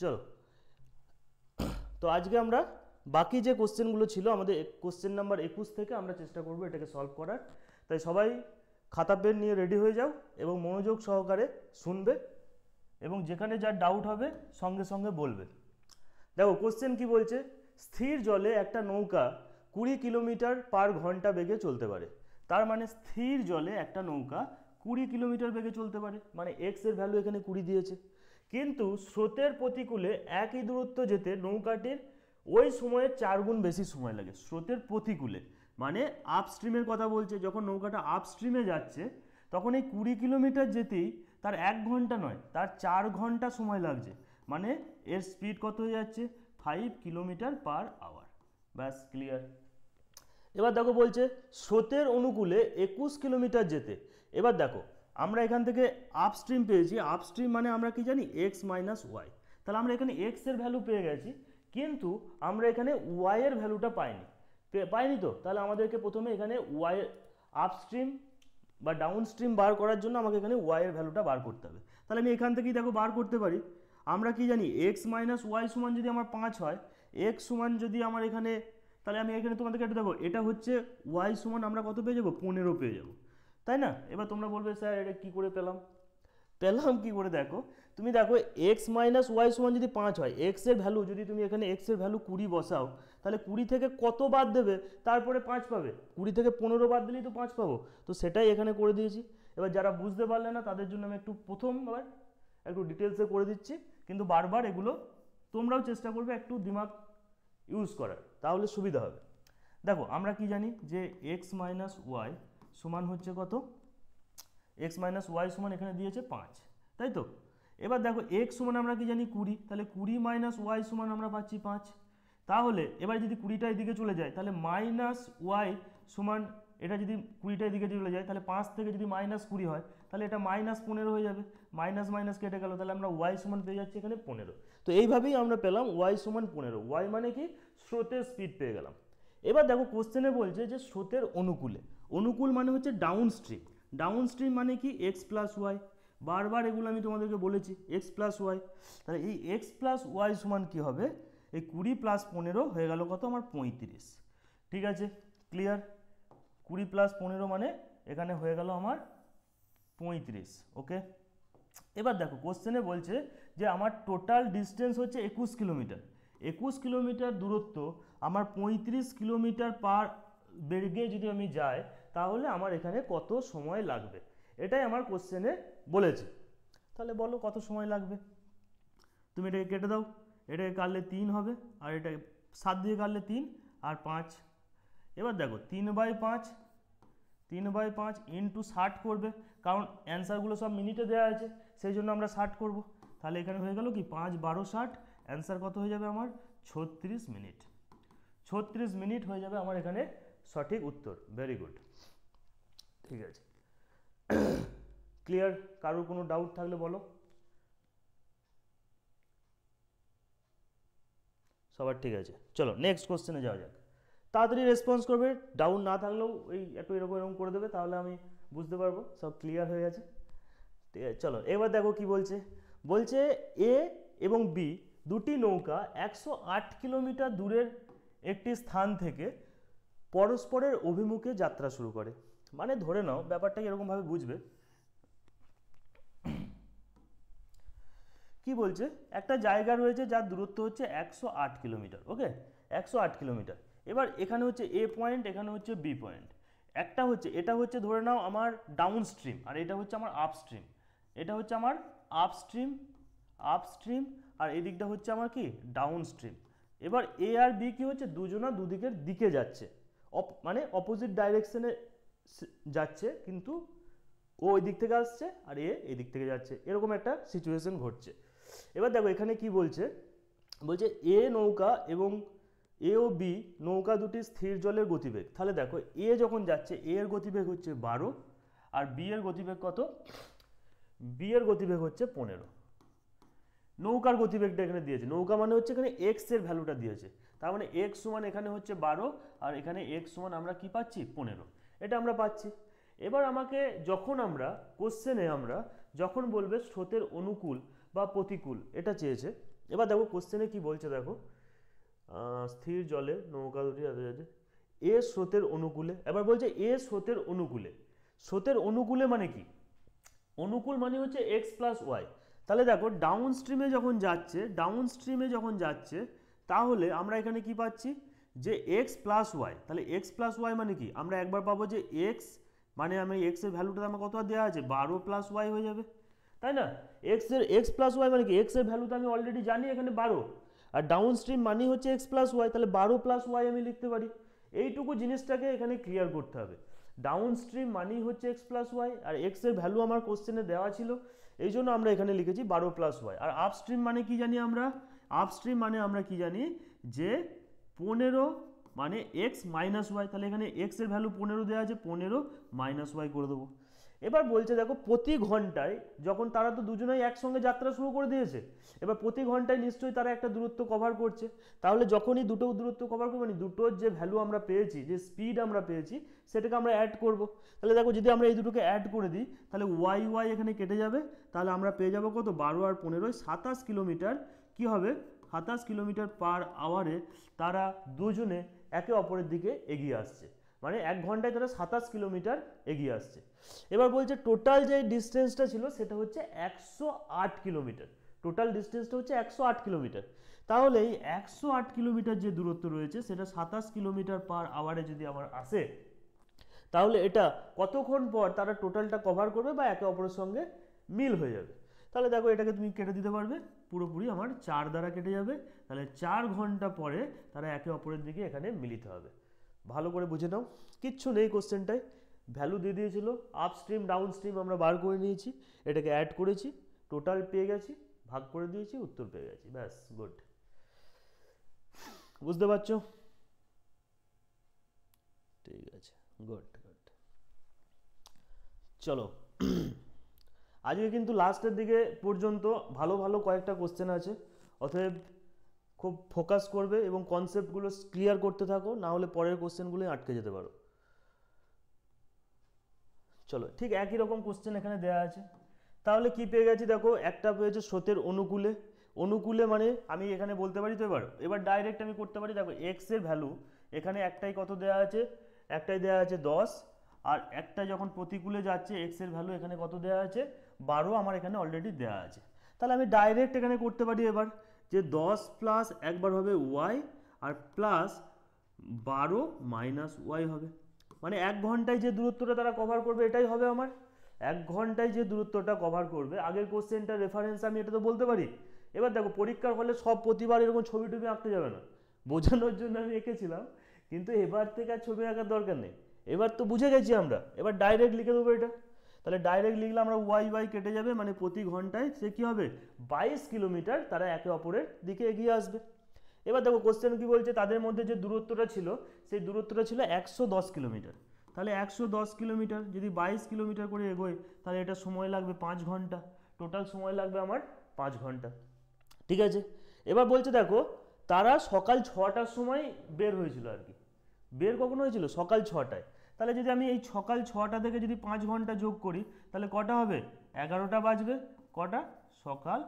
চলো, তো আজকে আমরা বাকি যে কোশ্চেনগুলো ছিল আমাদের কোশ্চেন নাম্বার 21 থেকে আমরা চেষ্টা করব এটাকে সলভ করার। তাই সবাই খাতা পেন নিয়ে রেডি হয়ে যাও এবং মনোযোগ সহকারে শুনবে এবং যেখানে যার ডাউট হবে সঙ্গে সঙ্গে বলবে। দেখো কোশ্চেন কি বলছে, স্থির জলে একটা নৌকা 20 কিলোমিটার পার ঘন্টা বেগে চলতে পারে। তার মানে স্থির জলে একটা নৌকা 20 কিলোমিটার বেগে চলতে পারে, মানে এক্স এর ভ্যালু এখানে 20 দিয়েছে। কিন্তু স্রোতের প্রতিকূলে একই দূরত্ব যেতে নৌকাটির ওই সময়ে 4 গুণ বেশি সময় লাগে। স্রোতের প্রতিকূলে মানে আপস্ট্রিমের কথা বলছে, যখন নৌকাটা আপস্ট্রিমে যাচ্ছে তখন এই 20 কিলোমিটার যেতেই তার 1 ঘন্টা নয়, তার 4 ঘন্টা সময় লাগছে। মানে এর স্পিড কত হয়ে যাচ্ছে, 5 কিলোমিটার পার আওয়ার। ব্যাস ক্লিয়ার। এবার দেখো বলছে স্রোতের অনুকূলে 21 কিলোমিটার যেতে। এবার দেখো আমরা এখান থেকে আপস্ট্রিম পেয়েছি, আপস্ট্রিম মানে আমরা কি জানি এক্স মাইনাস ওয়াই। তাহলে আমরা এখানে এক্স এর ভ্যালু পেয়ে গেছি, কিন্তু আমরা এখানে ওয়াই এর ভ্যালুটা পাইনি তো। তাহলে আমাদেরকে প্রথমে এখানে ওয়াই আপস্ট্রিম বা ডাউনস্ট্রিম বার করার জন্য আমাকে এখানে ওয়াই এর ভ্যালুটা বার করতে হবে। তাহলে আমি এখান থেকেই দেখো বার করতে পারি। আমরা কি জানি এক্স মাইনাস ওয়াই সমান যদি আমার 5 হয়, এক্স সমান যদি আমার এখানে, তাহলে আমি এখানে তোমাদেরকে একটু দেখো, এটা হচ্ছে ওয়াই সমান আমরা কত পেয়ে যাবো, 15 পেয়ে যাবো, তাই না? এবার তোমরা বলবে স্যার এটা কী করে পেলাম কি করে, দেখো তুমি দেখো এক্স মাইনাস ওয়াই সমান যদি 5 হয়, এক্স এর ভ্যালু যদি তুমি এখানে এক্স এর ভ্যালু 20 বসাও, তাহলে 20 থেকে কত বাদ দেবে, তারপরে 5 পাবে। 20 থেকে 15 বাদ দিলেই তো 5 পাবো। তো সেটাই এখানে করে দিয়েছি। এবার যারা বুঝতে পারলে না তাদের জন্য আমি প্রথমবার একটু ডিটেলসে করে দিচ্ছি, কিন্তু বারবার এগুলো তোমরাও চেষ্টা করবে একটু দিমাগ ইউজ করার, তাহলে সুবিধা হবে। দেখো আমরা কি জানি যে এক্স মাইনাস ওয়াই সমান হচ্ছে কত, এক্স মাইনাস ওয়াই সমান এখানে দিয়েছে 5, তাই তো? এবার দেখো এক্স সমান আমরা কি জানি 20, তাহলে 20 মাইনাস ওয়াই সমান আমরা পাচ্ছি 5। তাহলে এবার যদি 20টা এদিকে চলে যায়, তাহলে মাইনাস ওয়াই সমান, এটা যদি 20টা এদিকে চলে যায়, তাহলে 5 থেকে যদি মাইনাস 20 হয়, তাহলে এটা মাইনাস 15 হয়ে যাবে। মাইনাস মাইনাস কেটে গেল, তাহলে আমরা ওয়াই সমান পেয়ে যাচ্ছি এখানে 15। তো এইভাবেই আমরা পেলাম ওয়াই সমান 15। ওয়াই মানে কি, স্রোতের স্পিড পেয়ে গেলাম। এবার দেখো কোশ্চেনে বলছে যে স্রোতের অনুকূলে, অনুকূল মানে হচ্ছে ডাউন স্ট্রিম। ডাউন স্ট্রিম মানে কি, এক্স প্লাস ওয়াই। বারবার এগুলো আমি তোমাদেরকে বলেছি, এক্স প্লাস ওয়াই। তাহলে এই এক্স প্লাস ওয়াই সমান কী হবে, এই 20 প্লাস 15 হয়ে গেল কত আমার 35। ঠিক আছে, ক্লিয়ার। 20 প্লাস 15 মানে এখানে হয়ে গেল আমার 35। ওকে, এবার দেখো কোশ্চেনে বলছে যে আমার টোটাল ডিস্টেন্স হচ্ছে 21 কিলোমিটার। 21 কিলোমিটার দূরত্ব আমার 35 কিলোমিটার পার বেগে যদি আমি যাই, তাহলে আমার এখানে কত সময় লাগবে, এটাই আমার কোশ্চেনে বলেছে। তাহলে বলো কত সময় লাগবে। তুমি এটাকে কেটে দাও, এটাকে কাটলে 3 হবে, আর এটা 7 দিয়ে কাটলে 3 আর 5। এবার দেখো 3/5 ইন্টু 60 করবে, কারণ অ্যান্সারগুলো সব মিনিটে দেওয়া আছে, সেই জন্য আমরা 60 করব। তাহলে এখানে হয়ে গেল কি 5 12 60, অ্যান্সার কত হয়ে যাবে আমার 36 মিনিট। 36 মিনিট হয়ে যাবে আমার এখানে সঠিক উত্তর। ভেরি গুড, ঠিক আছে। ক্লিয়ার? কারোর কোনো ডাউট থাকলে বলো। সবার ঠিক আছে, চলো নেক্সট কোশ্চেনে যাওয়া যাক। তাড়াতাড়ি রেসপন্স করবে, ডাউট না থাকলেও ওই একটু এরকম করে দেবে, তাহলে আমি বুঝতে পারবো সব ক্লিয়ার হয়ে গেছে। ঠিক আছে, চলো এবার দেখো কি বলছে। বলছে এ এবং বি দুটি নৌকা 108 কিলোমিটার দূরের একটি স্থান থেকে পরস্পরের অভিমুখে যাত্রা শুরু করে। মানে ধরে নাও ব্যাপারটা এরকমভাবে বুঝবে। কি বলছে, একটা জায়গা রয়েছে যার দূরত্ব হচ্ছে 108 কিলোমিটার। ওকে, 108 কিলোমিটার। এবার এখানে হচ্ছে এ পয়েন্ট, এখানে হচ্ছে বি পয়েন্ট। একটা হচ্ছে, এটা হচ্ছে ধরে নাও আমার ডাউন স্ট্রিম, আর এটা হচ্ছে আমার আপস্ট্রিম। এটা হচ্ছে আমার আপস্ট্রিম আর এই দিকটা হচ্ছে আমার কি ডাউন স্ট্রিম। এবার এ আর বি কি হচ্ছে, দুজনা দুদিকের দিকে যাচ্ছে, মানে অপোজিট ডাইরেকশনে যাচ্ছে, কিন্তু ও ওই দিক থেকে আসছে আর এ এই দিক থেকে যাচ্ছে, এরকম একটা সিচুয়েশন ঘটছে। এবার দেখো এখানে কি বলছে, বলছে এ নৌকা এবং এ ও বি নৌকা দুটি স্থির জলের গতিবেগ। তাহলে দেখো এ যখন যাচ্ছে, এ এর গতিবেগ হচ্ছে 12, আর বি এর গতিবেগ কত, বি এর গতিবেগ হচ্ছে 15। নৌকার গতিবেগটা এখানে দিয়েছে, নৌকা মানে হচ্ছে এখানে এক্স এর ভ্যালুটা দিয়েছে, তার মানে এক্স সমান এখানে হচ্ছে 12 আর এখানে এক্স সমান আমরা কি পাচ্ছি 15, এটা আমরা পাচ্ছি। এবার আমাকে যখন আমরা কোশ্চেনে আমরা যখন বলবে স্রোতের অনুকূল বা প্রতিকূল এটা চেয়েছে, এবার দেখো কোশ্চেনে কি বলছে, দেখো স্থির জলে নৌকা দুটি এ স্রোতের অনুকূলে, এবার বলছে এ স্রোতের অনুকূলে। স্রোতের অনুকূলে মানে কি? অনুকূল মানে হচ্ছে এক্স প্লাস ওয়াই। তাহলে দেখো ডাউন স্ট্রিমে যখন যাচ্ছে তাহলে আমরা এখানে কি পাচ্ছি যে এক্স প্লাস ওয়াই। তাহলে এক্স প্লাস ওয়াই মানে কি? আমরা একবার পাবো যে এক্স মানে আমি এক্স এর ভ্যালুটা আমার কত দেওয়া আছে 12 প্লাস ওয়াই হয়ে যাবে, তাই না? এক্স প্লাস ওয়াই মানে কি? এক্স এর ভ্যালু তো আমি অলরেডি জানি এখানে 12, আর ডাউন স্ট্রিম মানে হচ্ছে এক্স প্লাস ওয়াই, তাহলে 12 প্লাস ওয়াই আমি লিখতে পারি। এইটুকু জিনিসটাকে এখানে ক্লিয়ার করতে হবে। ডাউন স্ট্রিম মানেই হচ্ছে এক্স প্লাস ওয়াই, আর এক্স এর ভ্যালু আমার কোশ্চেনে দেওয়া ছিল, এই জন্য আমরা এখানে লিখেছি 12 প্লাস ওয়াই। আর আপ স্ট্রিম মানে কি জানি আমরা? আপ স্ট্রিম মানে আমরা কি জানি যে 15 মানে এক্স মাইনাস ওয়াই। তাহলে এখানে এক্স এর ভ্যালু 15 দেওয়া আছে, 15 মাইনাস ওয়াই করে দেবো। এবার বলছে দেখো প্রতি ঘন্টায়, যখন তারা তো দুজনেই একসঙ্গে যাত্রা শুরু করে দিয়েছে, এবার প্রতি ঘন্টায় নিশ্চয়ই তারা একটা দূরত্ব কভার করছে। তাহলে যখনই দুটো দূরত্ব কভার করবে, মানে দুটোর যে ভ্যালু আমরা পেয়েছি, যে স্পিড আমরা পেয়েছি, সেটাকে আমরা অ্যাড করব। তাহলে দেখো যদি আমরা এই দুটোকে অ্যাড করে দিই, তাহলে ওয়াই ওয়াই এখানে কেটে যাবে, তাহলে আমরা পেয়ে যাবো কত? 12 আর 15 27 কিলোমিটার কি হবে? 27 কিলোমিটার পার আওয়ারে তারা দুজনে একে অপরের দিকে এগিয়ে আসছে, মানে 1 ঘন্টায় তারা 27 কিলোমিটার এগিয়ে আসছে। এবার বলছে টোটাল যে ডিস্টেন্সটা ছিল সেটা হচ্ছে 108 কিলোমিটার। টোটাল ডিস্টেন্সটা হচ্ছে 108 কিলোমিটার। তাহলে এই 108 কিলোমিটার যে দূরত্ব রয়েছে সেটা 27 কিলোমিটার পার আওয়ারে যদি আমার আসে, তাহলে এটা কতক্ষণ পর তারা টোটালটা কভার করবে বা একে অপরের সঙ্গে মিল হয়ে যাবে? তাহলে দেখো এটাকে তুমি কেটে দিতে পারবে, পুরোপুরি আমার 4 দ্বারা কেটে যাবে। তাহলে 4 ঘন্টা পরে তারা একে অপরের দিকে এখানে মিলিত হবে। ভালো করে বুঝে নাও, কিচ্ছু নেই কোশ্চেনটায়, ভ্যালু দিয়ে দিয়েছিল, আপ স্ট্রিম ডাউন স্ট্রিম আমরা বার করে নিয়েছি, এটাকে অ্যাড করেছি, টোটাল পেয়ে গেছি, ভাগ করে দিয়েছি, উত্তর পেয়ে গেছি, ব্যাস। গুড, বুঝতে পারছো? ঠিক আছে, গুড গুড। চলো আজকে কিন্তু লাস্টের দিকে পর্যন্ত ভালো ভালো কয়েকটা কোশ্চেন আছে, অতএব খুব ফোকাস করবে এবং কনসেপ্টগুলো ক্লিয়ার করতে থাকো, না হলে পরের কোশ্চেনগুলো আটকে যেতে পারো। চলো ঠিক একই রকম কোশ্চেন এখানে দেওয়া আছে। তাহলে কি পেয়ে গেছি দেখো, একটা পেয়েছে স্রোতের অনুকূলে। অনুকূলে মানে আমি এখানে বলতে পারি তো, এবার ডাইরেক্ট আমি করতে পারি। দেখো এক্স এর ভ্যালু এখানে একটাই কত দেওয়া আছে? একটাই দেওয়া আছে 10, আর একটা যখন প্রতিকূলে যাচ্ছে এক্স এর ভ্যালু এখানে কত দেওয়া আছে? 12 আমার এখানে অলরেডি দেওয়া আছে। তাহলে আমি ডাইরেক্ট এখানে করতে পারি এবার যে 10 প্লাস একবার হবে ওয়াই, আর প্লাস 12 মাইনাস ওয়াই হবে। মানে 1 ঘন্টায় যে দূরত্বটা তারা কভার করবে এটাই হবে আমার। 1 ঘন্টায় যে দূরত্বটা কভার করবে, আগের কোশ্চেনটা রেফারেন্স আমি এটা তো বলতে পারি। এবার দেখো পরীক্ষার হলে সব প্রতিবার এরকম ছবি টবি আঁকতে যাবে না, বোঝানোর জন্য আমি এঁকেছিলাম, কিন্তু এবার থেকে আর ছবি আঁকার দরকার নেই, এবার তো বুঝে গেছি আমরা, এবার ডাইরেক্ট লিখে দেবো এটা। তাহলে ডাইরেক্ট লিখলে আমরা ওয়াই ওয়াই কেটে যাবে, মানে প্রতি ঘন্টায় সে কী হবে 22 কিলোমিটার তারা একে অপরের দিকে এগিয়ে আসবে। এবার দেখো কোশ্চেন কি বলছে, তাদের মধ্যে যে দূরত্বটা ছিল সেই দূরত্বটা ছিল 110 কিলোমিটার। তাহলে 110 কিলোমিটার যদি 22 কিলোমিটার করে এগোয়, তাহলে এটা সময় লাগবে 5 ঘন্টা, টোটাল সময় লাগবে আমার 5 ঘন্টা। ঠিক আছে, এবার বলছে দেখো তারা সকাল 6টার সময় বের হয়েছিল, আর কি বের কখন হয়েছিল? সকাল 6টায়। তাহলে যদি আমি এই সকাল 6টা থেকে যদি 5 ঘন্টা যোগ করি, তাহলে কটা হবে? 11টা বাজবে। কটা? সকাল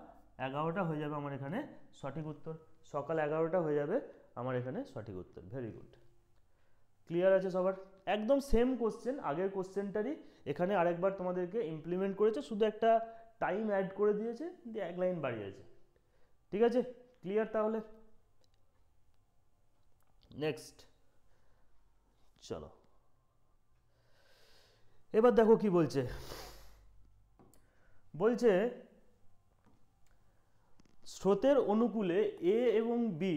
11টা হয়ে যাবে আমার এখানে সঠিক উত্তর। সকাল 11টা হয়ে যাবে আমার এখানে সঠিক উত্তর। ভেরি গুড, ক্লিয়ার আছে সবার? একদম সেম কোশ্চেন, আগের কোশ্চেনটারই এখানে আরেকবার তোমাদেরকে ইমপ্লিমেন্ট করেছে, শুধু একটা টাইম অ্যাড করে দিয়েছে, দিয়ে 1 লাইন বাড়িয়েছে। ঠিক আছে, ক্লিয়ার? তাহলে নেক্সট চলো, এবার দেখো কি বলছে। বলছে স্রোতের অনুকূলে এ এবং বি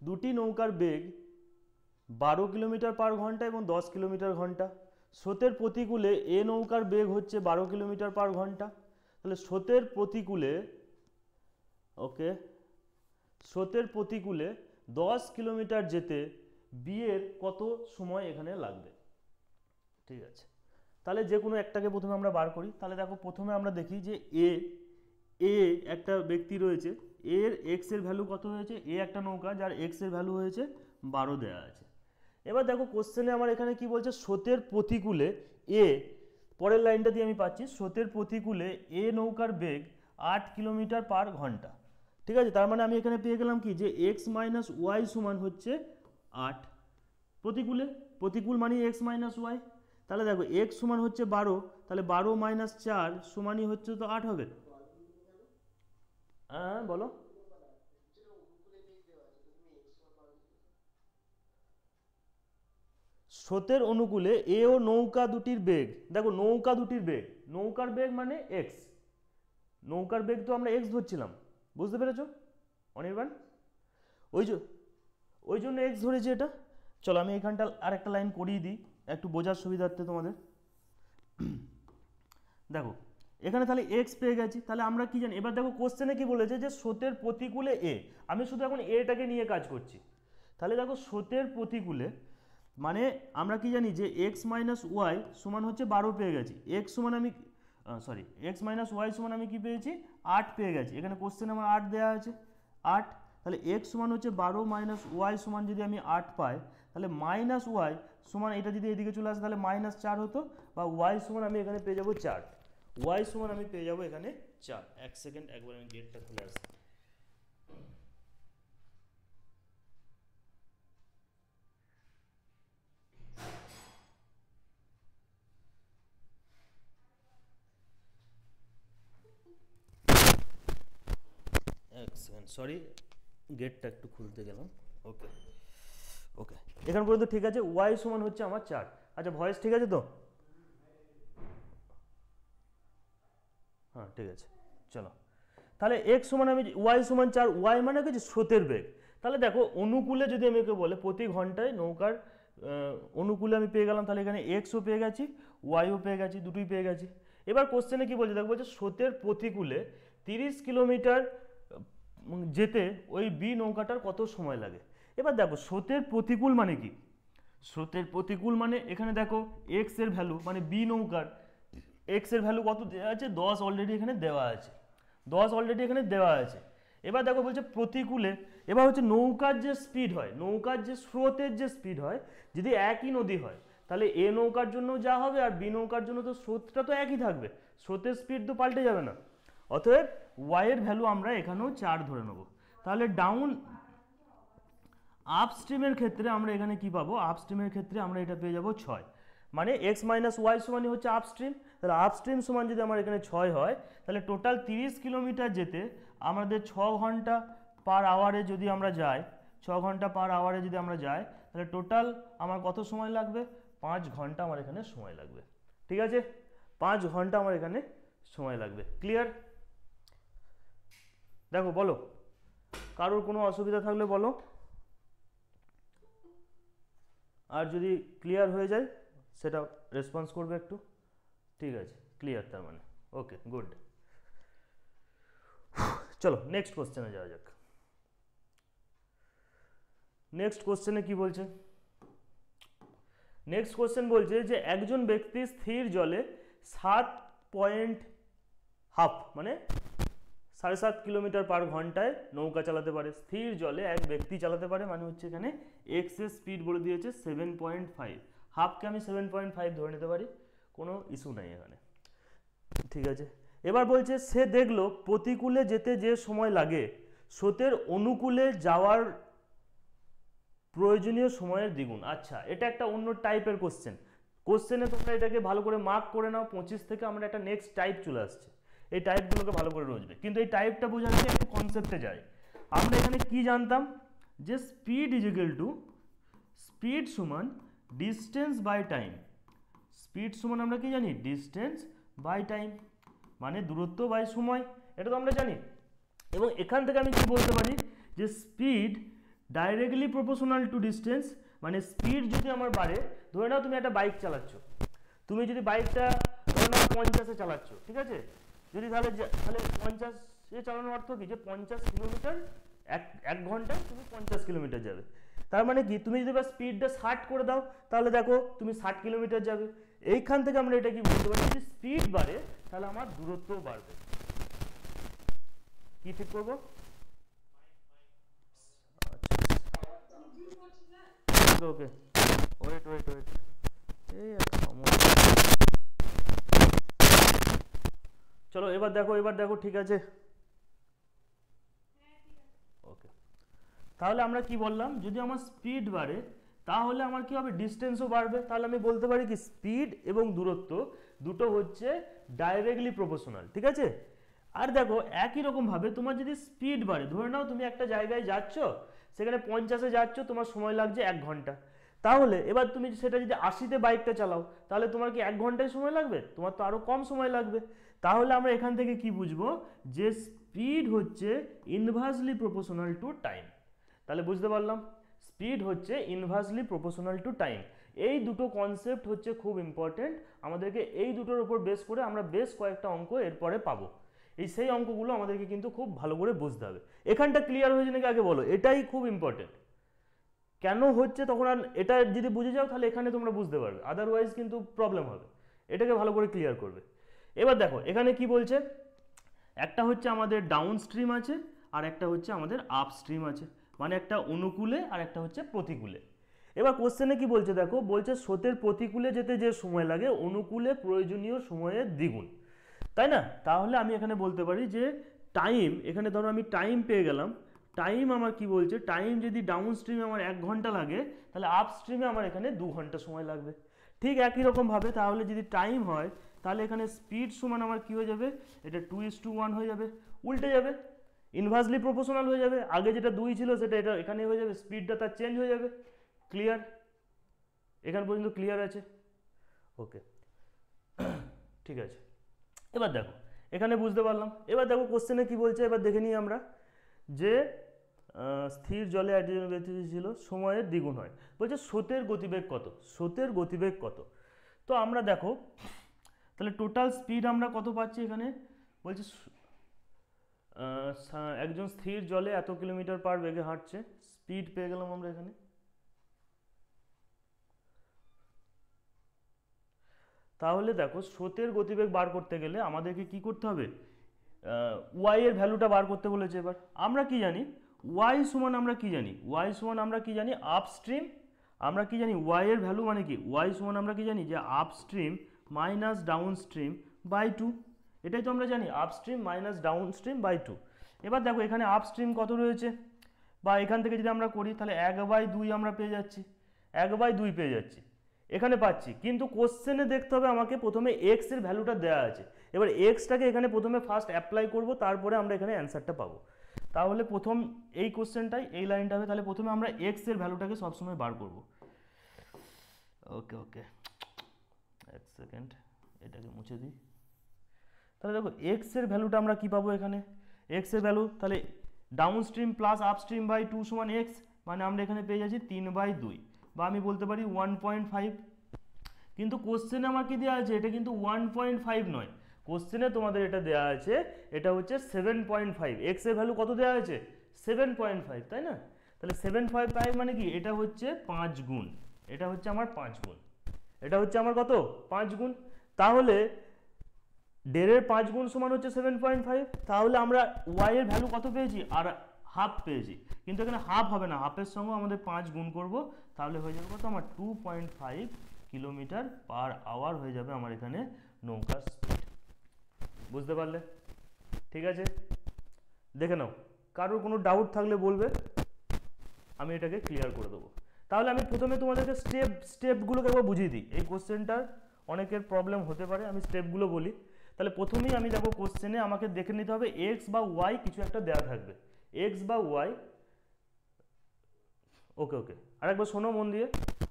দুটি নৌকার বেগ 12 কিলোমিটার পার ঘন্টা এবং 10 কিলোমিটার ঘন্টা। স্রোতের প্রতিকূলে এ নৌকার বেগ হচ্ছে 12 কিলোমিটার পার ঘন্টা। তাহলে স্রোতের প্রতিকূলে, ওকে, স্রোতের প্রতিকূলে 10 কিলোমিটার যেতে বি এর কত সময় এখানে লাগবে? ঠিক আছে, তাহলে যে কোনো একটাকে প্রথমে আমরা বার করি। তাহলে দেখো প্রথমে আমরা দেখি যে এ একটা ব্যক্তি রয়েছে, এর এক্স এর ভ্যালু কত হয়েছে? এ একটা নৌকা যার এক্স এর ভ্যালু হয়েছে 12 দেওয়া আছে। এবার দেখো কোশ্চেনে আমার এখানে কি বলছে, স্রোতের প্রতিকূলে এ, পরের লাইনটা দিয়ে আমি পাচ্ছি স্রোতের প্রতিকূলে এ নৌকার বেগ 8 কিলোমিটার পার ঘন্টা। ঠিক আছে, তার মানে আমি এখানে পেয়ে গেলাম কি যে এক্স মাইনাস ওয়াই সমান হচ্ছে 8। প্রতিকূল মানে এক্স মাইনাস ওয়াই, তাহলে দেখো এক্স সমান হচ্ছে 12, তাহলে 12 মাইনাস 4 সমানই হচ্ছে তো 8 হবে। হ্যাঁ বলো। স্রোতের অনুকূলে এ ও নৌকা দুটির বেগ, দেখো নৌকা দুটির বেগ, নৌকার বেগ মানে এক্স, নৌকার বেগ তো আমরা এক্স ধরছিলাম, বুঝতে পেরেছো অনির্বাণ? ওই ওই জন্য এক্স ধরেছি এটা। চলো আমি এখানটা আর একটা লাইন করিয়ে দিই একটু বোঝার সুবিধার্থে তোমাদের। দেখো এখানে তাহলে এক্স পেয়ে গেছি, তাহলে আমরা কি জানি, এবার দেখো কোশ্চেনে কি বলেছে যে স্রোতের প্রতিকূলে এ, আমি শুধু এখন এটাকে নিয়ে কাজ করছি। তাহলে দেখো স্রোতের প্রতিকূলে মানে আমরা কি জানি যে এক্স মাইনাস ওয়াই সমান হচ্ছে 12 পেয়ে গেছি, এক্স সমান আমি এক্স মাইনাস ওয়াই সমান আমি কি পেয়েছি 8 পেয়ে গেছি, এখানে কোশ্চেন আমার 8 দেওয়া আছে 8, তাহলে এক্স সমান হচ্ছে 12 মাইনাস ওয়াই সমান যদি আমি 8 পাই, তাহলে মাইনাস ওয়াই সমান এটা যদি এদিকে চলে আসে তাহলে মাইনাস 4 হতো, বা ওয়াই সমান আমি এখানে পেয়ে যাবো 4, ওয়াই সমান আমি পেয়ে যাবো এখানে 4। এক সেকেন্ড একবার আমি গেটটা খুলে আসি। এক সেকেন্ড, সরি গেটটা একটু খুলতে গেলাম। ওকে ওকে, এখান পর্যন্ত ঠিক আছে, ওয়াই সমান হচ্ছে আমার 4। আচ্ছা ভয়েস ঠিক আছে তো? হ্যাঁ ঠিক আছে, চলো তাহলে এক্স সমান আমি ওয়াই সমান 4, ওয়াই মানে কি স্রোতের বেগ। তাহলে দেখো অনুকূলে যদি আমি ওকে বলে প্রতি ঘন্টায় নৌকার অনুকূলে আমি পেয়ে গেলাম, তাহলে এখানে এক্সও পেয়ে গেছি ওয়াইও পেয়ে গেছি, দুটোই পেয়ে গেছি। এবার কোশ্চেনে কি বলছে দেখো, বলছে স্রোতের প্রতিকূলে 30 কিলোমিটার যেতে ওই বি নৌকাটার কত সময় লাগে। এবার দেখো স্রোতের প্রতিকূল মানে কি, স্রোতের প্রতিকূল মানে এখানে দেখো এক্স এর ভ্যালু মানে বি নৌকার এক্স এর ভ্যালু কত দেওয়া আছে 10 অলরেডি এখানে দেওয়া আছে, 10 অলরেডি এখানে দেওয়া আছে। এবার দেখো বলছে প্রতিকূলে, এবার হচ্ছে নৌকার যে স্পিড হয়, নৌকার যে স্রোতের যে স্পিড হয়, যদি একই নদী হয় তাহলে এ নৌকার জন্য যা হবে আর বি নৌকার জন্য তো স্রোতটা তো একই থাকবে, স্রোতের স্পিড তো পাল্টে যাবে না। অতএব ওয়াই এর ভ্যালু আমরা এখানেও 4 ধরে নেব। তাহলে ডাউন আপস্ট্রিমের ক্ষেত্রে আমরা এখানে কি পাবো, আপস্ট্রিমের ক্ষেত্রে আমরা এটা পেয়ে যাবো 6, মানে এক্স মাইনাস ওয়াই সমানই হচ্ছে আপস্ট্রিম, তাহলে আপস্ট্রিম সমান যদি আমার এখানে 6 হয়, তাহলে টোটাল 30 কিলোমিটার যেতে আমাদের 6 ঘন্টা পার আওয়ারে যদি আমরা যাই, 6 ঘন্টা পার আওয়ারে যদি আমরা যাই, তাহলে টোটাল আমার কত সময় লাগবে, 5 ঘন্টা আমার এখানে সময় লাগবে। ঠিক আছে, 5 ঘন্টা আমার এখানে সময় লাগবে। ক্লিয়ার? দেখো বলো, কারোর কোনো অসুবিধা থাকলে বলো, আর যদি ক্লিয়ার হয়ে যায় সেটা রেসপন্স করবে একটু। ঠিক আছে ক্লিয়ার, তার মানে ওকে গুড। চলো নেক্সট কোশ্চেনে যাওয়া যাক। নেক্সট কোশ্চেনে কি বলছে, নেক্সট কোশ্চেন বলছে যে একজন ব্যক্তি স্থির জলে 7.5 মানে 7.5 কিলোমিটার পার ঘন্টায় নৌকা চালাতে পারে। স্থির জলে এক ব্যক্তি চালাতে পারে মানে হচ্ছে এখানে এক্স এর স্পিড বলে দিয়েছে 7.5, হাফকে আমি 7.5 ধরে নিতে পারি, কোনো ইস্যু নাই এখানে। ঠিক আছে, এবার বলছে সে দেখলো প্রতিকূলে যেতে যে সময় লাগে স্রোতের অনুকূলে যাওয়ার প্রয়োজনীয় সময়ের দ্বিগুণ। আচ্ছা এটা একটা অন্য টাইপের কোশ্চেন, কোশ্চেনে তোমরা এটাকে ভালো করে মার্ক করে নাও, 25 থেকে আমরা একটা নেক্সট টাইপ চলে আসছে, এই টাইপগুলোকে ভালো করে রোজবে, কিন্তু এই টাইপটা বোঝার জন্য একটু কনসেপ্টে যায়। আমরা এখানে কি জানতাম যে speed is equal to, speed সমান ডিস্টেন্স বাই টাইম, স্পিড সমান আমরা কি জানি ডিস্টেন্স বাই টাইম মানে দূরত্ব বাই সময়, এটা তো আমরা জানি। এবং এখান থেকে আমি কি বলতে পারি যে speed directly proportional to distance, মানে স্পিড যদি আমার বাড়ে, ধরে নাও তুমি একটা বাইক চালাচ্ছ, তুমি যদি বাইকটা ধরে নাও 50-এ চালাচ্ছ, ঠিক আছে, যদি তাহলে 50-এ চালানোর অর্থ কি যে 50 কিলোমিটার এক ঘন্টায় তুমি 50 কিলোমিটার যাবে, তার মানে কি তুমি যদি এবার স্পিডটা 60 করে দাও তাহলে দেখো তুমি 60 কিলোমিটার যাবে। এইখান থেকে আমরা এটা কি বুঝতে পারি, যদি স্পিড বাড়ে তাহলে আমার দূরত্বও বাড়বে। কি ঠিক করবো, ওকে ওয়েট ওয়েট ওয়েট, চলো এবার দেখো ঠিক আছে, তাহলে আমরা কি বললাম, যদি আমার স্পিড বাড়ে তাহলে আমার কি হবে, ডিস্টেন্সও বাড়বে। তাহলে আমি বলতে পারি কি স্পিড এবং দূরত্ব দুটো হচ্ছে ডাইরেক্টলি প্রপোর্শনাল, ঠিক আছে। আর দেখো একই রকম ভাবে তোমার যদি স্পিড বাড়ে, ধরে নাও তুমি একটা জায়গায় যাচ্ছ, সেখানে 50-এ যাচ্ছ, তোমার সময় লাগছে 1 ঘন্টা, তাহলে এবার তুমি সেটা যদি 80-তে বাইকটা চালাও, তাহলে তোমার কি 1 ঘন্টায় সময় লাগবে? তোমার তো আরো কম সময় লাগবে। তাহলে আমরা এখান থেকে কি বুঝবো, যে স্পিড হচ্ছে ইনভার্সলি প্রপোর্শনাল টু টাইম। তাহলে বুঝতে পারলাম স্পিড হচ্ছে ইনভার্সলি প্রপোর্শনাল টু টাইম। এই দুটো কনসেপ্ট হচ্ছে খুব ইম্পর্টেন্ট, আমাদেরকে এই দুটোর উপর বেস করে আমরা বেশ কয়েকটা অঙ্ক এরপরে পাবো। সেই অঙ্কগুলো আমাদেরকে কিন্তু খুব ভালো করে বুঝতে হবে। এখানটা ক্লিয়ার হয়েছে নাকি আগে বলো, এটাই খুব ইম্পর্টেন্ট। কেন হচ্ছে তখন আর এটা যদি বুঝে যাও তাহলে এখানে তোমরা বুঝতে পারবে, আদারওয়াইজ কিন্তু প্রবলেম হবে। এটাকে ভালো করে ক্লিয়ার করবে। এবার দেখো এখানে কি বলছে, একটা হচ্ছে আমাদের ডাউন স্ট্রিম আছে আর একটা হচ্ছে আমাদের আপ স্ট্রিম আছে, মানে একটা অনুকূলে আর একটা হচ্ছে প্রতিকূলে। এবার কোশ্চেনে কি বলছে দেখো, বলছে স্রোতের প্রতিকূলে যেতে যে সময় লাগে অনুকূলে প্রয়োজনীয় সময়ের দ্বিগুণ, তাই না। তাহলে আমি এখানে বলতে পারি যে টাইম, এখানে ধরো আমি টাইম পেয়ে গেলাম, টাইম আমার কি বলছে, টাইম যদি ডাউন স্ট্রিমে আমার 1 ঘন্টা লাগে, তাহলে আপ স্ট্রিমে আমার এখানে 2 ঘন্টা সময় লাগবে। ঠিক একই রকমভাবে তাহলে যদি টাইম হয়, তাহলে এখানে স্পিড সমান আমার কি হয়ে যাবে, এটা 2:1 হয়ে যাবে, উল্টে যাবে, ইনভার্সলি প্রপোর্শনাল হয়ে যাবে। আগে যেটা 2 ছিল সেটা এটা এখানে হয়ে যাবে, স্পিডটা তার চেঞ্জ হয়ে যাবে। ক্লিয়ার? এখান পর্যন্ত ক্লিয়ার আছে? ওকে, ঠিক আছে। এবার দেখো এখানে বুঝতে পারলাম। এবার দেখো কোশ্চেনে কি বলছে, এবার দেখে নিই আমরা, যে স্থির জলে হাইড্রোজেন গতিবেগ ছিল সময়ের দ্বিগুণ হয়। বলছে স্রোতের গতিবেগ কত, স্রোতের গতিবেগ কত। তো আমরা দেখো তাহলে টোটাল স্পিড আমরা কত পাচ্ছি এখানে, বলছে একজন স্থির জলে এত কিলোমিটার পার বেগে হাঁটছে, স্পিড পেয়ে গেলাম আমরা এখানে। তাহলে দেখো স্রোতের গতিবেগ বার করতে গেলে আমাদেরকে কি করতে হবে, ওয়াই এর ভ্যালুটা বার করতে বলেছে। এবার আমরা কি জানি, ওয়াই সমান আমরা কি জানি, ওয়াই সমান আমরা কি জানি, আপস্ট্রিম। আমরা কি জানি ওয়াই এর ভ্যালু মানে কি, ওয়াই সমান আমরা কি জানি, যে upstream minus downstream by 2। এটাই তো আমরা জানি, upstream minus downstream by 2। এবার দেখো এখানে আপস্ট্রিম কত রয়েছে, বা এখান থেকে যদি আমরা করি তাহলে 1/2 আমরা পেয়ে যাচ্ছি, 1/2 পেয়ে যাচ্ছি এখানে পাচ্ছি। কিন্তু কোশ্চেনে দেখতে হবে আমাকে প্রথমে এক্স এর ভ্যালুটা দেওয়া আছে। এবার এক্সটাকে এখানে প্রথমে ফার্স্ট অ্যাপ্লাই করব, তারপরে আমরা এখানে অ্যান্সারটা পাবো। তাহলে প্রথম এই কোশ্চেনটাই এই লাইনটা হবে, তাহলে প্রথমে আমরা এক্স এর ভ্যালুটাকে সবসময় বার করব। ওকে ওকে, এক সেকেন্ড, এটাকে মুছে দিই। তাহলে দেখো এক্স এর ভ্যালুটা আমরা কি পাবো এখানে, এক্স এর ভ্যালু তাহলে downstream plus upstream by 2 সমান এক্স, মানে আমরা এখানে পেয়ে যাচ্ছি 3/2, বা আমি বলতে পারি 1.5। কিন্তু কোশ্চেনে আমার কি দেওয়া আছে, এটা কিন্তু 1.5 নয়, কোশ্চেনে তোমাদের এটা দেওয়া আছে, এটা হচ্ছে 7.5। এক্স এর ভ্যালু কত দেওয়া আছে, 7.5, তাই না। তাহলে 7.5 মানে কি, এটা হচ্ছে 5 গুণ, এটা হচ্ছে আমার 5 গুণ, এটা হচ্ছে আমার কত, 5 গুণ। তাহলে 1.5 এর 5 গুণ সমান হচ্ছে 7.5। তাহলে আমরা ওয়াই এর ভ্যালু কত পেয়েছি, আর হাফ পেয়েছি। কিন্তু এখানে হাফ হবে না, হাফের সঙ্গে আমাদের 5 গুণ করব, তাহলে হয়ে যাবে কত আমার 2.5 কিলোমিটার পার আওয়ার হয়ে যাবে আমার এখানে নৌকার স্পিড। বুঝতে পারলে? ঠিক আছে, দেখে নাও, কারোর কোনো ডাউট থাকলে বলবে, আমি এটাকে ক্লিয়ার করে দেবো। তাহলে আমি প্রথমে তোমাদেরকে স্টেপগুলোকে একবার বুঝিয়ে দিই। এই কোশ্চেনটার অনেকের প্রবলেম হতে পারে, আমি স্টেপগুলো বলি। তাহলে প্রথমেই আমি দেখো কোশ্চেনে আমাকে দেখে নিতে হবে এক্স বা ওয়াই কিছু একটা দেওয়া থাকবে, এক্স বা ওয়াই। ওকে ওকে, আরেকবার শোনো মন দিয়ে।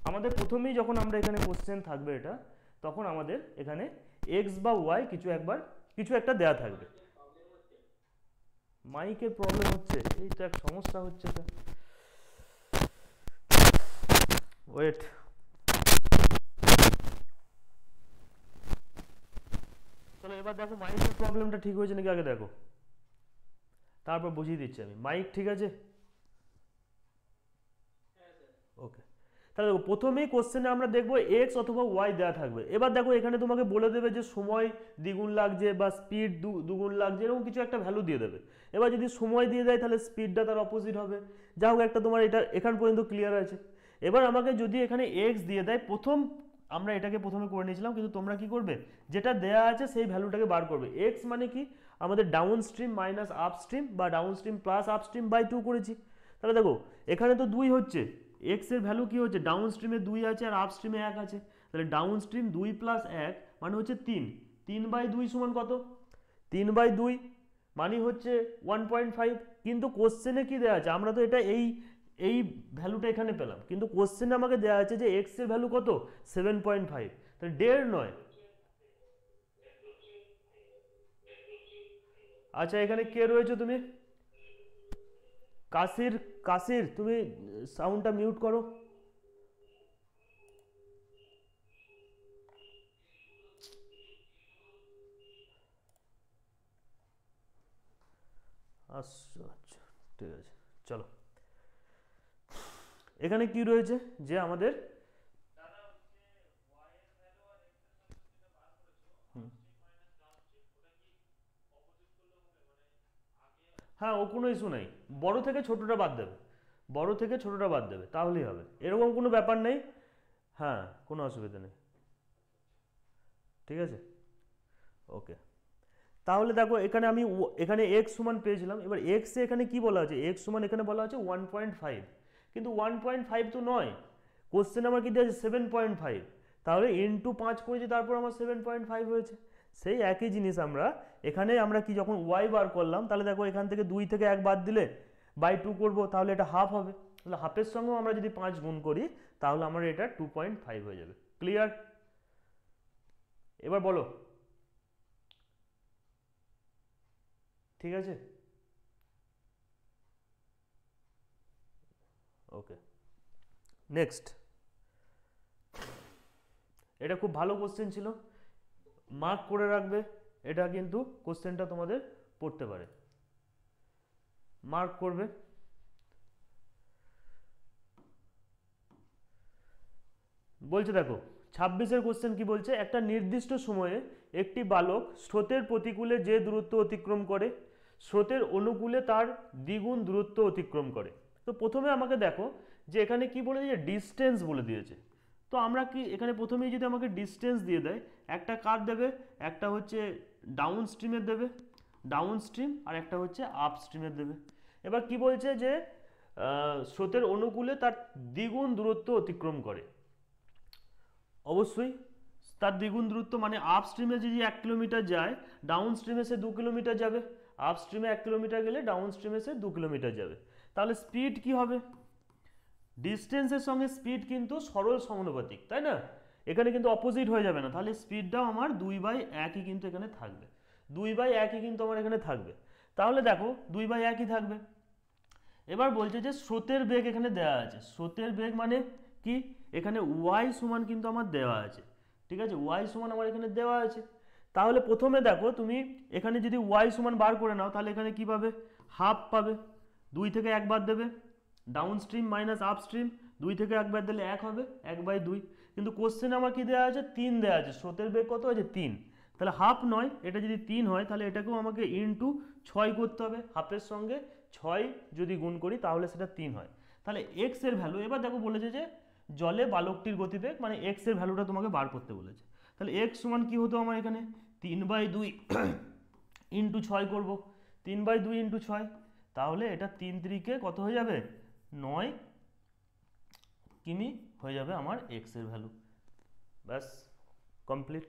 আমাদের প্রথমেই যখন আমরা এখানে কোশ্চেন থাকবে এটা, তখন আমাদের এখানে এক্স বা ওয়াই কিছু একটা দেওয়া থাকবে। মাইকের প্রবলেম হচ্ছে, এই তো এক সমস্যা হচ্ছে। ওয়েট, চলো এবার দেখো মাইকের প্রবলেমটা ঠিক হয়েছে নাকি আগে দেখো, তারপর বুঝিয়ে দিচ্ছি আমি। মাইক ঠিক আছে? ওকে, তাহলে দেখো প্রথমেই কোশ্চেনে আমরা দেখবো এক্স অথবা ওয়াই দেওয়া থাকবে। এবার দেখো এখানে তোমাকে বলে দেবে যে সময় দ্বিগুণ লাগছে বা স্পিড দুগুণ লাগছে, এরকম কিছু একটা ভ্যালু দিয়ে দেবে। এবার যদি সময় দিয়ে দেয় তাহলে স্পিডটা তার অপোজিট হবে। যা হোক একটা তোমার এটা এখান পর্যন্ত ক্লিয়ার আছে। এবার আমাকে যদি এখানে এক্স দিয়ে দেয়, আমরা এটাকে প্রথমে করে নিয়েছিলাম, কিন্তু তোমরা কি করবে, যেটা দেয়া আছে সেই ভ্যালুটাকে বার করবে। এক্স মানে কি, আমাদের downstream minus upstream বা downstream plus upstream by 2 করেছি। তাহলে দেখো এখানে তো 2 হচ্ছে, এক্স এর ভ্যালু কি হচ্ছে, ডাউন স্ট্রিমে 2 আছে আর আপ স্ট্রিমে 1 আছে, তাহলে ডাউন স্ট্রিম 2 + 1 মানে হচ্ছে 3, 3/2 সমান কত, 3/2 মানে হচ্ছে 1.5। কিন্তু কোশ্চেনে কি দেওয়া আছে, আমরা তো এটা এই ভ্যালুটা এখানে পেলাম, কিন্তু কোশ্চেনে আমাকে দেওয়া আছে যে এক্স এর ভ্যালু কত 7.5, তাহলে 1.5 নয়। আচ্ছা এখানে কে রয়েছে তুমি, কাসির, কাসির তুমি সাউন্ডটা মিউট করো। আচ্ছা আচ্ছা ঠিক আছে, চলো এখানে কি রয়েছে যে আমাদের হ্যাঁ ও কোনো ইস্যু নেই, বড় থেকে ছোটটা বাদ দেবে, বড় থেকে ছোটটা বাদ দেবে তাহলেই হবে, এরকম কোনো ব্যাপার নেই। হ্যাঁ কোনো অসুবিধা নেই, ঠিক আছে ওকে। তাহলে দেখো এখানে আমি এখানে এক্স সমান পেয়েছিলাম, এবার এক্স এখানে কি বলা আছে, এক্স সমান এখানে বলা আছে 1.5, কিন্তু 1.5 তো নয়, কোশ্চেন আমার কি দেওয়া আছে 7.5, তাহলে ইন্টু 5 করেছি তারপর আমার 7.5 হয়েছে। সেই একই জিনিস আমরা এখানে আমরা কি যখন ওয়াই বার করলাম, তাহলে দেখো এখান থেকে 2 থেকে 1 বাদ দিলে বাই 2 করবো, তাহলে এটা হাফ হবে, তাহলে হাফের সঙ্গেও আমরা যদি 5 গুণ করি তাহলে আমার এটা 2.5 হয়ে যাবে। ক্লিয়ার? এবার বলো, ঠিক আছে ওকে। নেক্সট, এটা খুব ভালো কোশ্চেন ছিল, মার্ক করে রাখবে, এটা কিন্তু কোশ্চেনটা তোমাদের পড়তে পারে, মার্ক করবে। বলছে দেখো 26-এর কোশ্চেন কি বলছে, একটা নির্দিষ্ট সময়ে একটি বালক স্রোতের প্রতিকূলে যে দূরত্ব অতিক্রম করে স্রোতের অনুকূলে তার দ্বিগুণ দূরত্ব অতিক্রম করে। তো প্রথমে আমাকে দেখো যে এখানে কি বলে দিয়েছে, ডিস্টেন্স বলে দিয়েছে। তো আমরা কি এখানে প্রথমেই যদি আমাকে ডিস্টেন্স দিয়ে দেয়, একটা কার দেবে, একটা হচ্ছে ডাউন স্ট্রিমের দেবে, ডাউন স্ট্রিম, আর একটা হচ্ছে আপ স্ট্রিমের দেবে। এবার কি বলছে যে স্রোতের অনুকূলে তার দ্বিগুণ দূরত্ব অতিক্রম করে, অবশ্যই তার দ্বিগুণ দূরত্ব মানে আপ স্ট্রিমে যদি 1 কিলোমিটার যায় ডাউন স্ট্রিমে সে 2 কিলোমিটার যাবে, আপ স্ট্রিমে 1 কিলোমিটার গেলে ডাউন স্ট্রিমে সে 2 কিলোমিটার যাবে। তাহলে স্পিড কি হবে, ডিস্টেন্সের সঙ্গে স্পিড কিন্তু সরল সমানুপাতিক, তাই না, এখানে কিন্তু অপোজিট হয়ে যাবে না, তাহলে স্পিডটাও আমার 2/1ই কিন্তু এখানে থাকবে, 2/1ই কিন্তু আমার এখানে থাকবে। তাহলে দেখো 2/1ই থাকবে। এবার বলছে যে স্রোতের বেগ এখানে দেওয়া আছে, স্রোতের বেগ মানে কি, এখানে ওয়াই সমান কিন্তু আমার দেওয়া আছে, ঠিক আছে, ওয়াই সমান আমার এখানে দেওয়া আছে। তাহলে প্রথমে দেখো তুমি এখানে যদি ওয়াই সমান বার করে নাও তাহলে এখানে কি পাবে, হাফ পাবে, 2 থেকে 1 বাদ দেবে, down stream minus up stream, 2 থেকে 1 বাদ দিলে 1 হবে, 1/2। কিন্তু কোশ্চেনে আমার কি দেওয়া আছে, 3 দেওয়া আছে, স্রোতের বেগ কত আছে 3, তাহলে হাফ নয়, এটা যদি 3 হয় তাহলে এটাকেও আমাকে ইনটু 6 করতে হবে, হাফের সঙ্গে 6 যদি গুণ করি তাহলে সেটা 3 হয়। তাহলে এক্স এর ভ্যালু, এবার দেখো বলেছে যে জলে বালকটির গতিবেগ মানে এক্স এর ভ্যালুটা তোমাকে বার করতে বলেছে, তাহলে এক্স সমান কি হতো আমার এখানে 3/2 ইন্টু 6 করবো, 3/2 ইন্টু 6, তাহলে এটা 3 3-কে কত হয়ে যাবে 9 কিমি হয়ে যাবে আমার এক্স এর ভ্যালু, ব্যাস কমপ্লিট।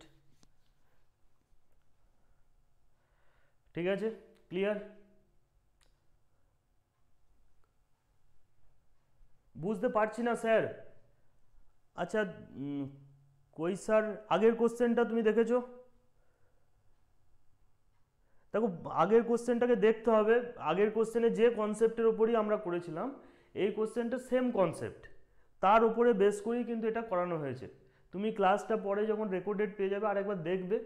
ঠিক আছে, ক্লিয়ার? বুঝতে পারছি না স্যার। আচ্ছা কই স্যার, আগের কোশ্চেনটা তুমি দেখেছো? দেখো আগের কোশ্চেনটাকে দেখতে হবে, আগের কোশ্চেনে যে কনসেপ্টের ওপরই আমরা করেছিলাম এই কোশ্চেনটা সেম কনসেপ্ট, তার উপরে বেস করেই কিন্তু এটা করানো হয়েছে। তুমি ক্লাসটা পরে যখন রেকর্ডেড পেয়ে যাবে আরেকবার দেখবে,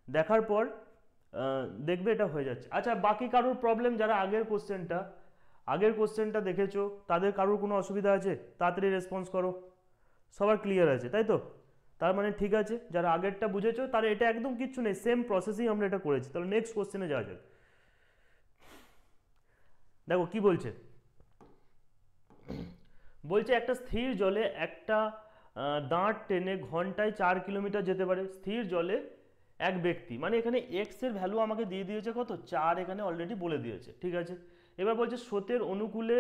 দেখার পর দেখবে এটা হয়ে যাচ্ছে। আচ্ছা বাকি কারোর প্রবলেম, যারা আগের কোশ্চেনটা দেখেছো তাদের কারোর কোনো অসুবিধা আছে, তাড়াতাড়ি রেসপন্স করো, সবার ক্লিয়ার আছে তাই তো, তার মানে ঠিক আছে, যারা আগেরটা বুঝেছো তারা এটা একদম কিচ্ছু নেই, সেম প্রসেসেই আমরা এটা করেছি। তাহলে নেক্সট কোশ্চেনে যাওয়া যাক। দেখো কি বলছে, বলছে একটা স্থির জলে একটা দাঁড় টেনে ঘন্টায় 4 কিলোমিটার যেতে পারে, স্থির জলে এক ব্যক্তি, মানে এখানে এক্স এর ভ্যালু আমাকে দিয়ে দিয়েছে কত 4, এখানে অলরেডি বলে দিয়েছে, ঠিক আছে। এবার বলছে স্রোতের অনুকূলে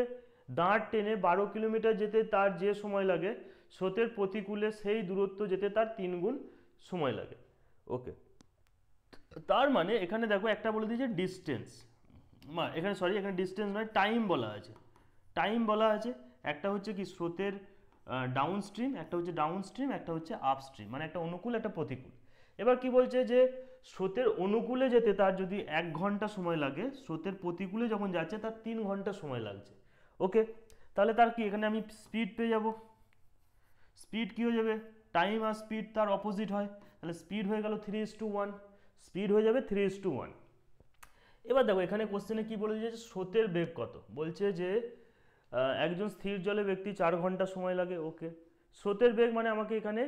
দাঁড় টেনে 12 কিলোমিটার যেতে তার যে সময় লাগে স্রোতের প্রতিকূলে সেই দূরত্ব যেতে তার 3 গুণ সময় লাগে। ওকে, তার মানে এখানে দেখো একটা বলে দিয়েছে ডিস্টেন্স, এখানে সরি এখানে ডিস্টেন্স নয় টাইম বলা আছে, টাইম বলা আছে। একটা হচ্ছে কি স্রোতের ডাউন স্ট্রিম, একটা হচ্ছে ডাউন স্ট্রিম, একটা হচ্ছে আপ স্ট্রিম, মানে একটা অনুকূল একটা প্রতিকূল। এবার কি বলছে যে স্রোতের অনুকূলে যেতে তার যদি 1 ঘন্টা সময় লাগে, স্রোতের প্রতিকূলে যখন যাচ্ছে তার 3 ঘন্টা সময় লাগছে। ওকে, তাহলে তার কি এখানে আমি স্পিড পেয়ে যাব, স্পিড কি হয়ে যাবে, টাইম আর স্পিড তার অপোজিট হয়, তাহলে স্পিড হয়ে গেল 3:1, স্পিড হয়ে যাবে 3:1। এবার দেখো এখানে কোশ্চেনে কি বলে দিয়েছে, স্রোতের বেগ কত, বলছে যে একজন স্থির জলে ব্যক্তি 4 ঘন্টা সময় লাগে। ওকে, স্রোতের বেগ মানে আমাকে এখানে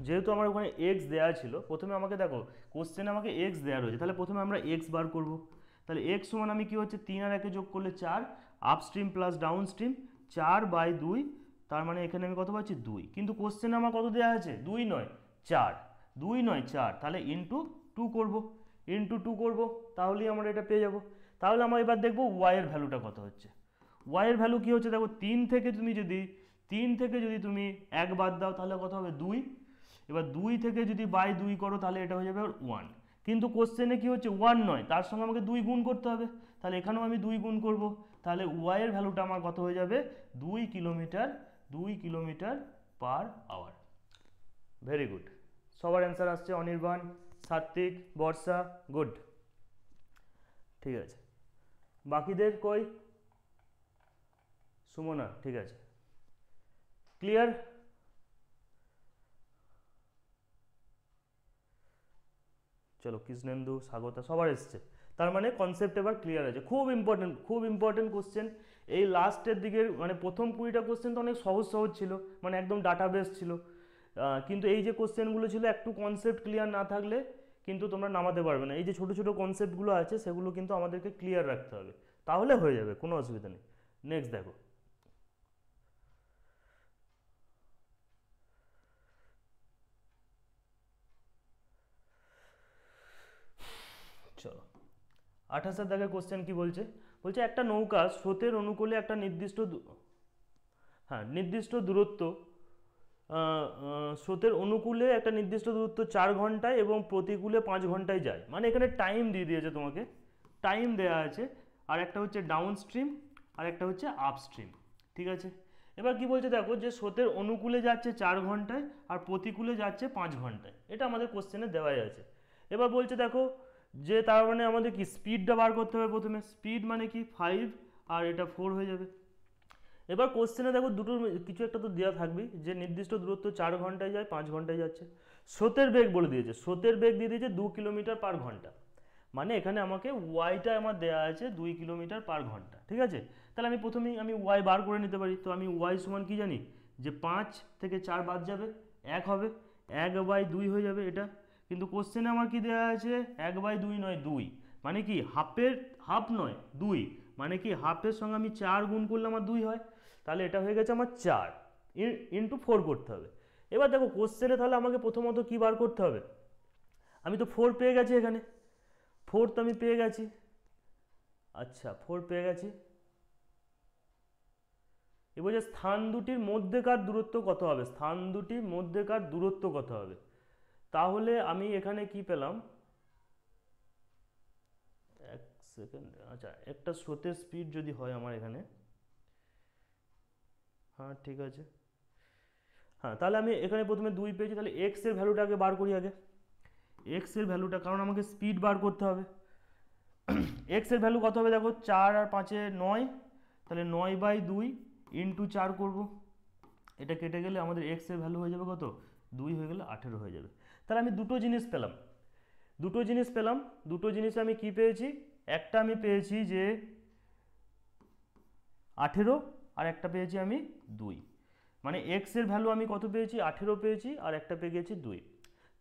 যেহেতু আমার ওখানে এক্স দেওয়া ছিল, প্রথমে আমাকে দেখো কোশ্চেনে আমাকে এক্স দেওয়া রয়েছে, তাহলে প্রথমে আমরা এক্স বার করব। তাহলে এক্স সমান আমি কি হচ্ছে 3 আর 1 যোগ করলে 4, আপস্ট্রিম প্লাস ডাউন স্ট্রিম 4/2, তার মানে এখানে আমি কত পাচ্ছি 2, কিন্তু কোশ্চেনে আমার কত দেওয়া আছে 2 নয় 4, 2 নয় 4, তাহলে ইন্টু 2 করব, ইন্টু 2 করব, তাহলেই আমরা এটা পেয়ে যাব। তাহলে আমরা এবার দেখব ওয়াই এর ভ্যালুটা কত হচ্ছে। ওয়াই এর ভ্যালু কি হচ্ছে দেখো 3 থেকে যদি তুমি 1 বাদ দাও তাহলে কত হবে 2, এবার 2 থেকে যদি বাই 2 করো তাহলে এটা হয়ে যাবে 1, কিন্তু কোশ্চেনে কি হচ্ছে 1 নয়, তার সঙ্গে আমাকে 2 গুণ করতে হবে, তাহলে এখানেও আমি 2 গুণ করব, তাহলে ওয়াই এর ভ্যালুটা আমার কত হয়ে যাবে 2 kilometre per hour. Very good, সবার অ্যান্সার আসছে, অনির্বাণ, সাত্বিক, বর্ষা, গুড, ঠিক আছে। বাকিদের কই, সুমনা, ঠিক আছে, ক্লিয়ার। চলো কৃষ্ণেন্দু, স্বাগতা, সবার এসছে, তার মানে কনসেপ্ট এবার ক্লিয়ার আছে। খুব ইম্পর্টেন্ট কোশ্চেন এই লাস্টের দিকের, মানে প্রথম 20টা কোশ্চেন তো অনেক সহজ ছিল, মানে একদম ডাটাবেস ছিল, কিন্তু এই যে কোশ্চেনগুলো ছিল একটু কনসেপ্ট ক্লিয়ার না থাকলে কিন্তু তোমরা নামাতে পারবে না। এই যে ছোট ছোট কনসেপ্টগুলো আছে সেগুলো কিন্তু আমাদেরকে ক্লিয়ার রাখতে হবে, তাহলে হয়ে যাবে, কোনো অসুবিধা নেই। নেক্সট দেখো, চলো 28 দাগের কোশ্চেন কি বলছে, বলছে একটা নৌকা স্রোতের অনুকূলে একটা নির্দিষ্ট দূরত্ব, স্রোতের অনুকূলে একটা নির্দিষ্ট দূরত্ব 4 ঘন্টায় এবং প্রতিকূলে 5 ঘন্টায় যায়, মানে এখানে টাইম দিয়ে দিয়েছে তোমাকে, টাইম দেওয়া আছে, আর একটা হচ্ছে ডাউন স্ট্রিম আর একটা হচ্ছে আপ স্ট্রিম, ঠিক আছে। এবার কি বলছে দেখো যে স্রোতের অনুকূলে যাচ্ছে 4 ঘন্টায় আর প্রতিকূলে যাচ্ছে 5 ঘন্টায়, এটা আমাদের কোশ্চেনে দেওয়াই আছে। এবার বলছে দেখো যে তার মানে আমাদের কি স্পিডটা বার করতে হবে, প্রথমে স্পিড মানে কি 5 আর এটা 4 হয়ে যাবে। এবার কোশ্চেনে দেখো দুটোর কিছু একটা তো দেওয়া থাকবেই, যে নির্দিষ্ট দূরত্ব 4 ঘন্টায় যায় 5 ঘন্টায় যাচ্ছে, স্রোতের বেগ বলে দিয়েছে, স্রোতের বেগ দিয়ে দিয়েছে 2 কিলোমিটার পার ঘন্টা, মানে এখানে আমাকে ওয়াইটা আমার দেওয়া আছে 2 কিলোমিটার পার ঘন্টা, ঠিক আছে। তাহলে আমি প্রথমেই ওয়াই বার করে নিতে পারি, তো আমি ওয়াই সমান কি জানি যে 5 থেকে 4 বাদ যাবে 1 হবে, 1/2 হয়ে যাবে এটা, কিন্তু কোশ্চেনে আমার কি দেওয়া আছে 1/2 নয় 2, মানে কি হাফ নয় 2, মানে কি হাফের সঙ্গে আমি 4 গুণ করলে আমার 2 হয়, তাহলে এটা হয়ে গেছে আমার 4 ইন্টু 4 করতে হবে। এবার দেখো কোশ্চেনে তাহলে আমাকে প্রথমত কি বার করতে হবে, আমি তো 4 পেয়ে গেছি, এখানে 4 তো আমি পেয়ে গেছি, আচ্ছা 4 পেয়ে গেছি। এবার যে স্থান দুটির মধ্যেকার দূরত্ব কত হবে, স্থান দুটির মধ্যেকার দূরত্ব কত হবে, তাহলে আমি এখানে কি পেলাম, এক সেকেন্ড, আচ্ছা একটা স্রোতের স্পিড যদি হয় আমার এখানে, হ্যাঁ ঠিক আছে, হ্যাঁ তাহলে আমি এখানে প্রথমে 2 পেয়েছি, তাহলে এক্স এর ভ্যালুটা আগে বার করি আগে, এক্স এর ভ্যালুটা, কারণ আমাকে স্পিড বার করতে হবে। এক্স এর ভ্যালু কত হবে দেখো 4 আর 5 9, তাহলে 9/2 ইন্টু 4 করবো, এটা কেটে গেলে আমাদের এক্স এর ভ্যালু হয়ে যাবে কত 2 হয়ে গেলে 18 হয়ে যাবে। তাহলে আমি দুটো জিনিস পেলাম, দুটো জিনিস আমি কি পেয়েছি, একটা আমি পেয়েছি যে 18 আর একটা পেয়েছি আমি 2, মানে এক্স এর ভ্যালু আমি কত পেয়েছি 18 পেয়েছি আর একটা পেয়ে গেছি 2,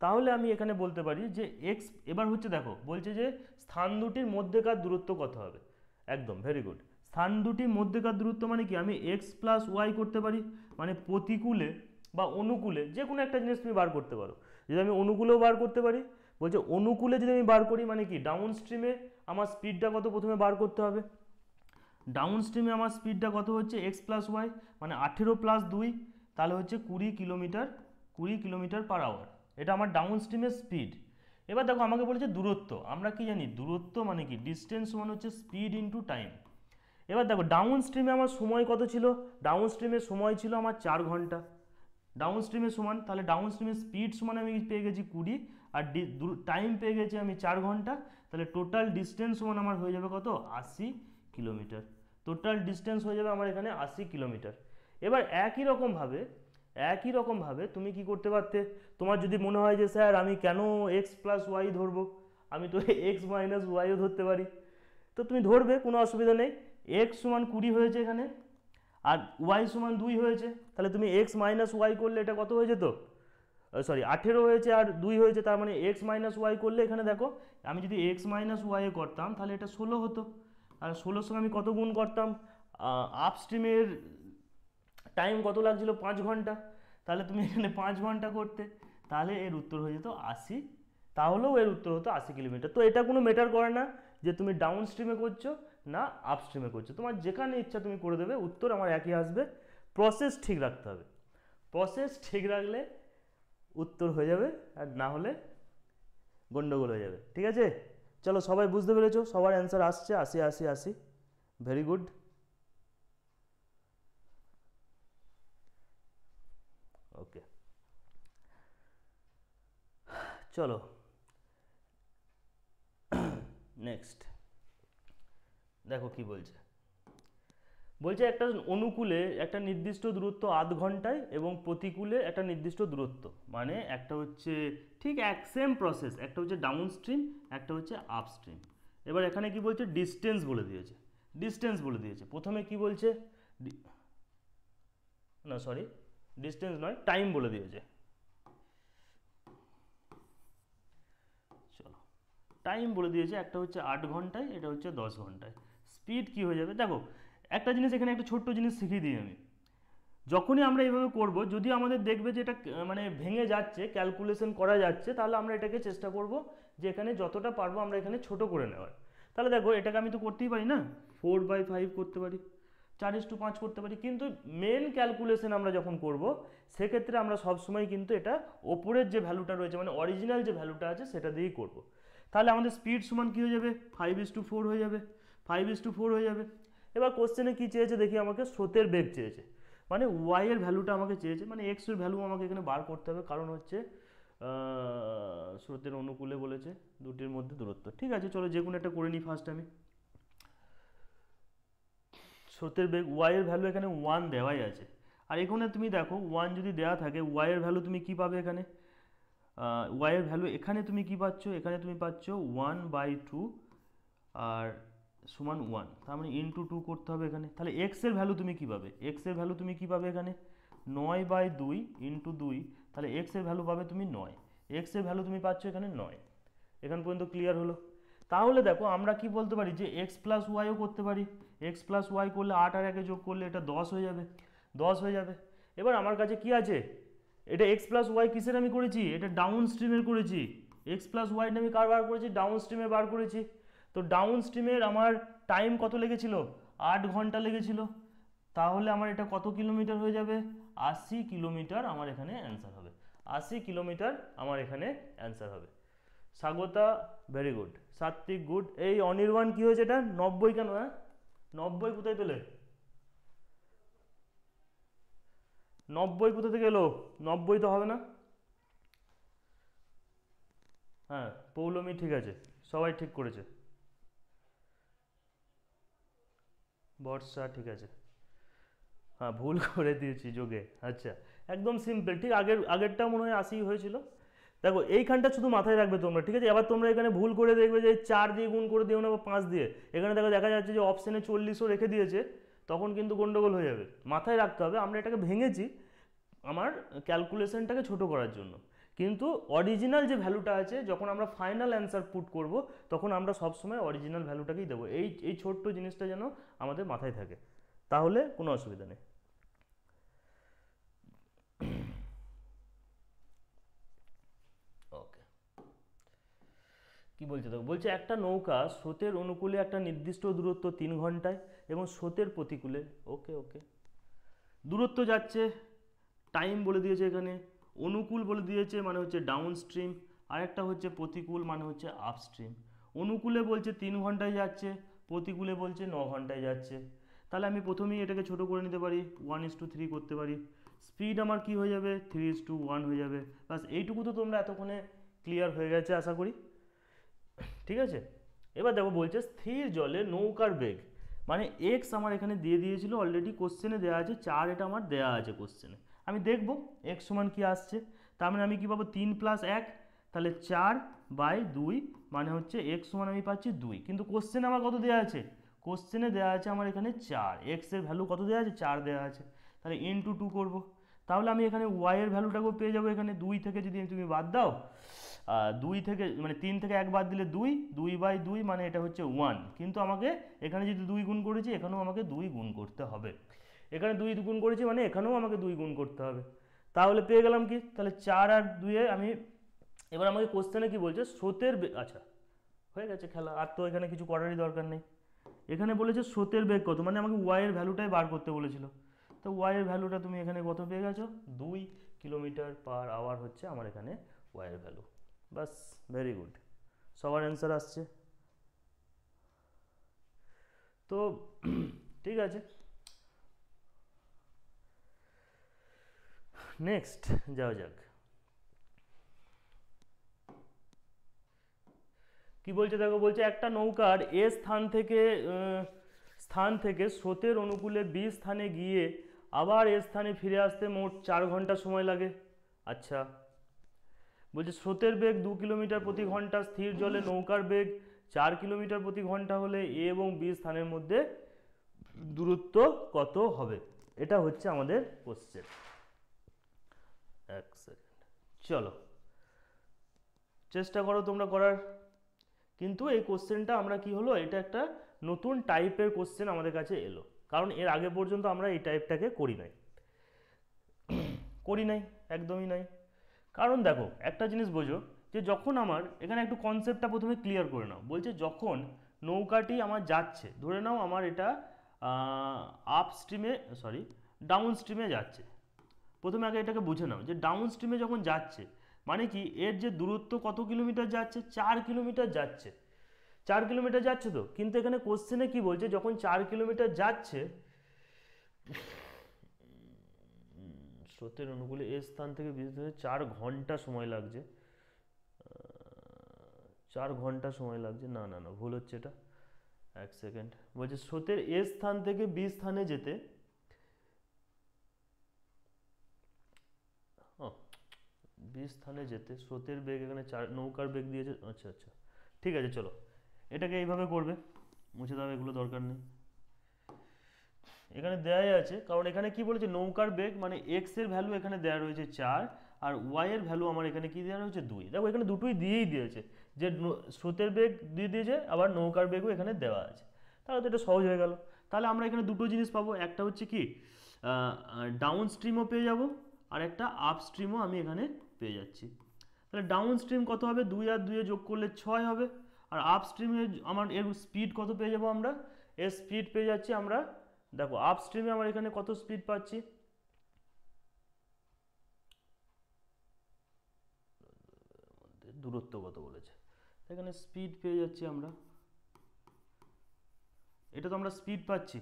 তাহলে আমি এখানে বলতে পারি যে এক্স, এবার হচ্ছে দেখো বলছে যে স্থান দুটির মধ্যেকার দূরত্ব কত হবে, একদম ভেরি গুড, স্থান দুটির মধ্যেকার দূরত্ব মানে কি আমি এক্স প্লাস ওয়াই করতে পারি, মানে প্রতিকূলে বা অনুকূলে যে কোনো একটা জিনিস তুমি বার করতে পারো, যদি আমি অনুকূলেও বার করতে পারি, বলছে অনুকূলে যদি আমি বার করি মানে কি ডাউন স্ট্রিমে আমার স্পিডটা কত প্রথমে বার করতে হবে, ডাউন স্ট্রিমে আমার স্পিডটা কত হচ্ছে এক্স প্লাস ওয়াই, মানে 18 প্লাস 2 তাহলে হচ্ছে 20 কিলোমিটার পার আওয়ার। এটা আমার ডাউন স্ট্রিমের স্পিড। এবার দেখো আমাকে বলেছে দূরত্ব, আমরা কি জানি দূরত্ব মানে কি, ডিস্টেন্স মানে হচ্ছে স্পিড ইন্টু টাইম। এবার দেখো ডাউন স্ট্রিমে আমার সময় কত ছিল, ডাউন স্ট্রিমের সময় ছিল আমার 4 ঘন্টা। ডাউন স্ট্রিমের সমান, তাহলে ডাউন স্ট্রিমের স্পিড সমান আমি পেয়ে গেছি 20, আর টাইম পেয়ে গেছি আমি 4 ঘন্টা। তাহলে টোটাল ডিস্টেন্স সমান আমার হয়ে যাবে কত, 80 কিলোমিটার। টোটাল ডিস্টেন্স হয়ে যাবে আমার এখানে 80 কিলোমিটার। এবার একই রকমভাবে তুমি কি করতে পারতে, তোমার যদি মনে হয় যে স্যার আমি কেন এক্স প্লাস ওয়াই ধরবো, আমি তো এক্স মাইনাস ওয়াইও ধরতে পারি, তো তুমি ধরবে, কোনো অসুবিধা নেই। এক্স সমান 20 হয়েছে এখানে, আর ওয়াই সমান 2 হয়েছে, তাহলে তুমি এক্স মাইনাস ওয়াই করলে এটা কত হয়ে যেত, সরি 18 হয়েছে আর 2 হয়েছে, তার মানে এক্স মাইনাস ওয়াই করলে এখানে দেখো আমি যদি এক্স মাইনাস ওয়াই করতাম তাহলে এটা 16 হতো, আর 16 সঙ্গে আমি কত গুণ করতাম, আপ স্ট্রিমের টাইম কত লাগছিল 5 ঘন্টা, তাহলে তুমি এখানে 5 ঘন্টা করতে, তাহলে এর উত্তর হয়ে যেত 80, তাহলেও এর উত্তর হতো 80 কিলোমিটার। তো এটা কোনো ম্যাটার করে না যে তুমি ডাউন স্ট্রিমে করছো না আপ স্ট্রিমে করছো, তোমার যেখানে ইচ্ছা তুমি করে দেবে, উত্তর আমার একই আসবে। প্রসেস ঠিক রাখতে হবে, প্রসেস ঠিক রাখলে উত্তর হয়ে যাবে, আর না হলে গন্ডগোল হয়ে যাবে। ঠিক আছে, চলো সবাই বুঝতে পেরেছো, সবার অ্যান্সার আসছে 80 80 80, ভেরি গুড। ওকে, চলো নেক্সট দেখো কি বলছে। বলছে একটা অনুকূলে একটা নির্দিষ্ট দূরত্ব আধ ঘন্টায় এবং প্রতিকূলে একটা নির্দিষ্ট দূরত্ব, মানে একটা হচ্ছে ঠিক এক সেম প্রসেস, একটা হচ্ছে ডাউন স্ট্রিম, একটা হচ্ছে আপ স্ট্রিম। এবার এখানে কি বলছে, ডিস্টেন্স বলে দিয়েছে, ডিস্টেন্স বলে দিয়েছে। প্রথমে কি বলছে, না সরি ডিস্টেন্স নয়, টাইম বলে দিয়েছে। চলো টাইম বলে দিয়েছে, একটা হচ্ছে 8 ঘন্টায়, এটা হচ্ছে 10 ঘন্টায়। স্পিড কি হয়ে যাবে, দেখো একটা জিনিস এখানে, একটা ছোট্ট জিনিস শিখিয়ে দিই আমি। যখনই আমরা এইভাবে করব, যদি আমাদের দেখবে যে এটা মানে ভেঙে যাচ্ছে, ক্যালকুলেশন করা যাচ্ছে, তাহলে আমরা এটাকে চেষ্টা করব যে এখানে যতটা পারবো আমরা এখানে ছোট করে নেওয়ার। তাহলে দেখো এটাকে আমি তো করতেই পারি না, 4/5 করতে পারি, 4:5 করতে পারি, কিন্তু মেন ক্যালকুলেশন আমরা যখন করব সেক্ষেত্রে আমরা সবসময় কিন্তু এটা ওপরের যে ভ্যালুটা রয়েছে, মানে অরিজিনাল যে ভ্যালুটা আছে সেটা দিয়েই করব। তাহলে আমাদের স্পিড সমান কী হয়ে যাবে, 5:4 হয়ে যাবে, 5:4 হয়ে যাবে। এবার কোশ্চেনে কী চেয়েছে দেখি, আমাকে স্রোতের বেগ চেয়েছে, মানে ওয়াই এর ভ্যালুটা আমাকে চেয়েছে, মানে এক্স এর ভ্যালু আমাকে এখানে বার করতে হবে, কারণ হচ্ছে স্রোতের অনুকূলে বলেছে দুটির মধ্যে দূরত্ব। ঠিক আছে, চলো যে কোনো একটা করে নিই ফার্স্ট আমি। স্রোতের বেগ ওয়াই এর ভ্যালু এখানে 1 দেওয়াই আছে, আর এখানে তুমি দেখো 1 যদি দেওয়া থাকে, ওয়াই এর ভ্যালু তুমি কি পাবে এখানে, ওয়াই এর ভ্যালু এখানে তুমি কি পাচ্ছ, এখানে তুমি পাচ্ছ 1/2 আর সমান 1, তার মানে ইন্টু 2 করতে হবে এখানে। তাহলে এক্স এর ভ্যালু তুমি কী পাবে, এক্স এর ভ্যালু তুমি কী পাবে এখানে, 9/2 ইন্টু 2, তাহলে এক্স এর ভ্যালু পাবে তুমি 9, এক্স এর ভ্যালু তুমি পাচ্ছ এখানে 9। এখান পর্যন্ত ক্লিয়ার হলো। তাহলে দেখো আমরা কি বলতে পারি যে এক্স প্লাস ওয়াইও করতে পারি, এক্স প্লাস ওয়াই করলে 8 আর 1 যোগ করলে এটা 10 হয়ে যাবে, 10 হয়ে যাবে। এবার আমার কাছে কি আছে, এটা এক্স প্লাস ওয়াই কিসের আমি করেছি, এটা ডাউন স্ট্রিমের করেছি, এক্স প্লাস ওয়াইটা আমি কার বার করেছি, ডাউন স্ট্রিমে বার করেছি। তো ডাউন স্ট্রিমের আমার টাইম কত লেগেছিল, 8 ঘন্টা লেগেছিল, তাহলে আমার এটা কত কিলোমিটার হয়ে যাবে, 80 কিলোমিটার আমার এখানে অ্যান্সার হবে, 80 কিলোমিটার আমার এখানে অ্যান্সার হবে। স্বাগতা ভেরি গুড, সাত্বিক গুড। এই অনির্বাণ কি হয়েছে, এটা 90 কেন, হ্যাঁ 90 কোথায় পেলে, 90 কোথা থেকে এলো, 90 তো হবে না। হ্যাঁ পৌলমী ঠিক আছে, সবাই ঠিক করেছে, বর্ষা ঠিক আছে, হ্যাঁ ভুল করে দিয়েছি যোগে, আচ্ছা একদম সিম্পল, ঠিক আগেরটা মনে হয় 80 হয়েছিল। দেখো এইখানটা শুধু মাথায় রাখবে তোমরা, ঠিক আছে। এবার তোমরা এখানে ভুল করে দেখবে যে 4 দিয়ে গুণ করে দিও না বা 5 দিয়ে, এখানে দেখো দেখা যাচ্ছে যে অপশানে 40ও রেখে দিয়েছে, তখন কিন্তু গন্ডগোল হয়ে যাবে। মাথায় রাখতে হবে আমরা এটাকে ভেঙেছি আমার ক্যালকুলেশনটাকে ছোট করার জন্য, কিন্তু অরিজিনাল যে ভ্যালুটা আছে যখন আমরা ফাইনাল অ্যান্সার পুট করব তখন আমরা সবসময় অরিজিনাল ভ্যালুটাকেই দেবো। এই ছোট্ট জিনিসটা যেন আমাদের মাথায় থাকে, তাহলে কোনো অসুবিধা নেই। ওকে, কি বলছে দেখো, বলছে একটা নৌকা স্রোতের অনুকূলে একটা নির্দিষ্ট দূরত্ব 3 ঘন্টায় এবং স্রোতের প্রতিকূলে, ওকে ওকে, দূরত্ব যাচ্ছে, টাইম বলে দিয়েছে এখানে, অনুকূল বলে দিয়েছে মানে হচ্ছে ডাউন স্ট্রিম, আর একটা হচ্ছে প্রতিকূল মানে হচ্ছে আপস্ট্রিম। অনুকূলে বলছে 3 ঘন্টায় যাচ্ছে, প্রতিকূলে বলছে 9 ঘন্টায় যাচ্ছে। তাহলে আমি প্রথমেই এটাকে ছোট করে নিতে পারি, 1:3 করতে পারি। স্পিড আমার কি হয়ে যাবে, 3:1 হয়ে যাবে। বাস এইটুকু তো তোমরা এতক্ষণে ক্লিয়ার হয়ে গেছে আশা করি, ঠিক আছে। এবার দেখো বলছে স্থির জলে নৌকার বেগ, মানে এক্স আমার এখানে দিয়ে দিয়েছিল অলরেডি, কোশ্চেনে দেওয়া আছে 4, এটা আমার দেওয়া আছে কোশ্চেনে। আমি দেখব এক্স সমান কি আসছে, তার মানে আমি কি পাবো 3 + 1, তাহলে 4/2 মানে হচ্ছে এক্স সমান আমি পাচ্ছি 2। কিন্তু কোশ্চেনে আমার কত দেওয়া আছে, কোশ্চেনে দেওয়া আছে আমার এখানে 4, এক্স এর ভ্যালু কত দেওয়া আছে, 4 দেওয়া আছে, তাহলে ইনটু 2 করব। তাহলে আমি এখানে ওয়াই এর ভ্যালুটাকেও পেয়ে যাবো, এখানে 2 থেকে যদি তুমি বাদ দাও, 2 থেকে মানে 3 থেকে 1 বাদ দিলে 2, 2/2 মানে এটা হচ্ছে 1। কিন্তু আমাকে এখানে যদি 2 গুণ করেছি, এখানেও আমাকে 2 গুণ করতে হবে। এখানে 2 গুণ করেছি মানে এখানেও আমাকে 2 গুণ করতে হবে। তাহলে পেয়ে গেলাম কি, তাহলে 4 আর 2 আমি, এবার আমাকে কোশ্চেনে কি বলছে স্রোতের, আচ্ছা হয়ে গেছে খেলা, আর তো এখানে কিছু করারই দরকার নেই। এখানে বলেছে স্রোতের বেগ কত, মানে আমাকে ওয়াই এর ভ্যালুটাই বার করতে বলেছিল। তো ওয়াই এর ভ্যালুটা তুমি এখানে কত পেয়ে গেছো, 2 কিলোমিটার/আওয়ার হচ্ছে আমার এখানে ওয়াই এর ভ্যালু। বাস, ভেরি গুড, সবার অ্যান্সার আসছে। তো ঠিক আছে, নেক্সট যাওয়া যাক। কি বলছে দেখো, বলছে একটা নৌকার এ স্থান থেকে স্রোতের অনুকূলে বি স্থানে গিয়ে আবার এ স্থানে ফিরে আসতে মোট 4 ঘন্টা সময় লাগে। আচ্ছা, বলছে স্রোতের বেগ 2 কিলোমিটার প্রতি ঘন্টা, স্থির জলে নৌকার বেগ 4 কিলোমিটার প্রতি ঘন্টা হলে এ এবং বি স্থানের মধ্যে দূরত্ব কত হবে, এটা হচ্ছে আমাদের কোশ্চেন। এক সেকেন্ড, চলো চেষ্টা করো তোমরা করার। কিন্তু এই কোশ্চেনটা আমরা কি হলো, এটা একটা নতুন টাইপের কোশ্চেন আমাদের কাছে এলো, কারণ এর আগে পর্যন্ত আমরা এই টাইপটাকে করি নাই, একদমই নাই। কারণ দেখো একটা জিনিস বোঝো, যে যখন আমার এখানে একটু কনসেপ্টটা প্রথমে ক্লিয়ার করে নাও। বলছে যখন নৌকাটি আমার যাচ্ছে, ধরে নাও আমার এটা ডাউন স্ট্রিমে যাচ্ছে। প্রথমে আগে এটাকে বুঝে নাও যে ডাউন স্ট্রিমে যখন যাচ্ছে মানে কি, এর যে দূরত্ব কত কিলোমিটার যাচ্ছে, 4 কিলোমিটার যাচ্ছে। 4 কিলোমিটার যাচ্ছে তো, কিন্তু এখানে কোশ্চেনে কি বলছে, যখন 4 কিলোমিটার যাচ্ছে স্রোতের অনুকূলে এ স্থান থেকে বি স্থানে 4 ঘন্টা সময় লাগছে, 4 ঘন্টা সময় লাগছে, না না না ভুল হচ্ছে এটা, এক সেকেন্ড। বলছে স্রোতের এ স্থান থেকে বি স্থানে যেতে, বি স্থানে যেতে স্রোতের বেগ এখানে 4, নৌকার বেগ দিয়েছে, আচ্ছা আচ্ছা ঠিক আছে, চলো এটাকে এইভাবে করবে, মুছে দাও, এগুলো দরকার নেই। এখানে দেয়াই আছে, কারণ এখানে কি বলেছে, নৌকার বেগ মানে এক্স এর ভ্যালু এখানে দেওয়া রয়েছে 4, আর ওয়াই এর ভ্যালু আমার এখানে কি দেওয়া রয়েছে 2। দেখো এখানে দুটোই দিয়েই দিয়েছে, যে স্রোতের বেগ দিয়ে দিয়েছে, আবার নৌকার বেগও এখানে দেওয়া আছে, তাহলে তো এটা সহজ হয়ে গেল। তাহলে আমরা এখানে দুটো জিনিস পাবো, একটা হচ্ছে কি ডাউন স্ট্রিমও পেয়ে যাব, আর একটা আপ স্ট্রিমও আমি এখানে পেয়ে যাচ্ছি। তাহলে ডাউন স্ট্রিম কত হবে, 2 আর 2 যোগ করলে 6 হবে, আর আপ স্ট্রিমে আমার এর স্পিড কত পেয়ে যাবো আমরা, এর স্পিড পেয়ে যাচ্ছি আমরা, দেখো আপ স্ট্রিমে আমার এখানে কত স্পিড পাচ্ছি, দূরত্ব কত বলেছে, এখানে স্পিড পেয়ে যাচ্ছি আমরা, এটা তো আমরা স্পিড পাচ্ছি,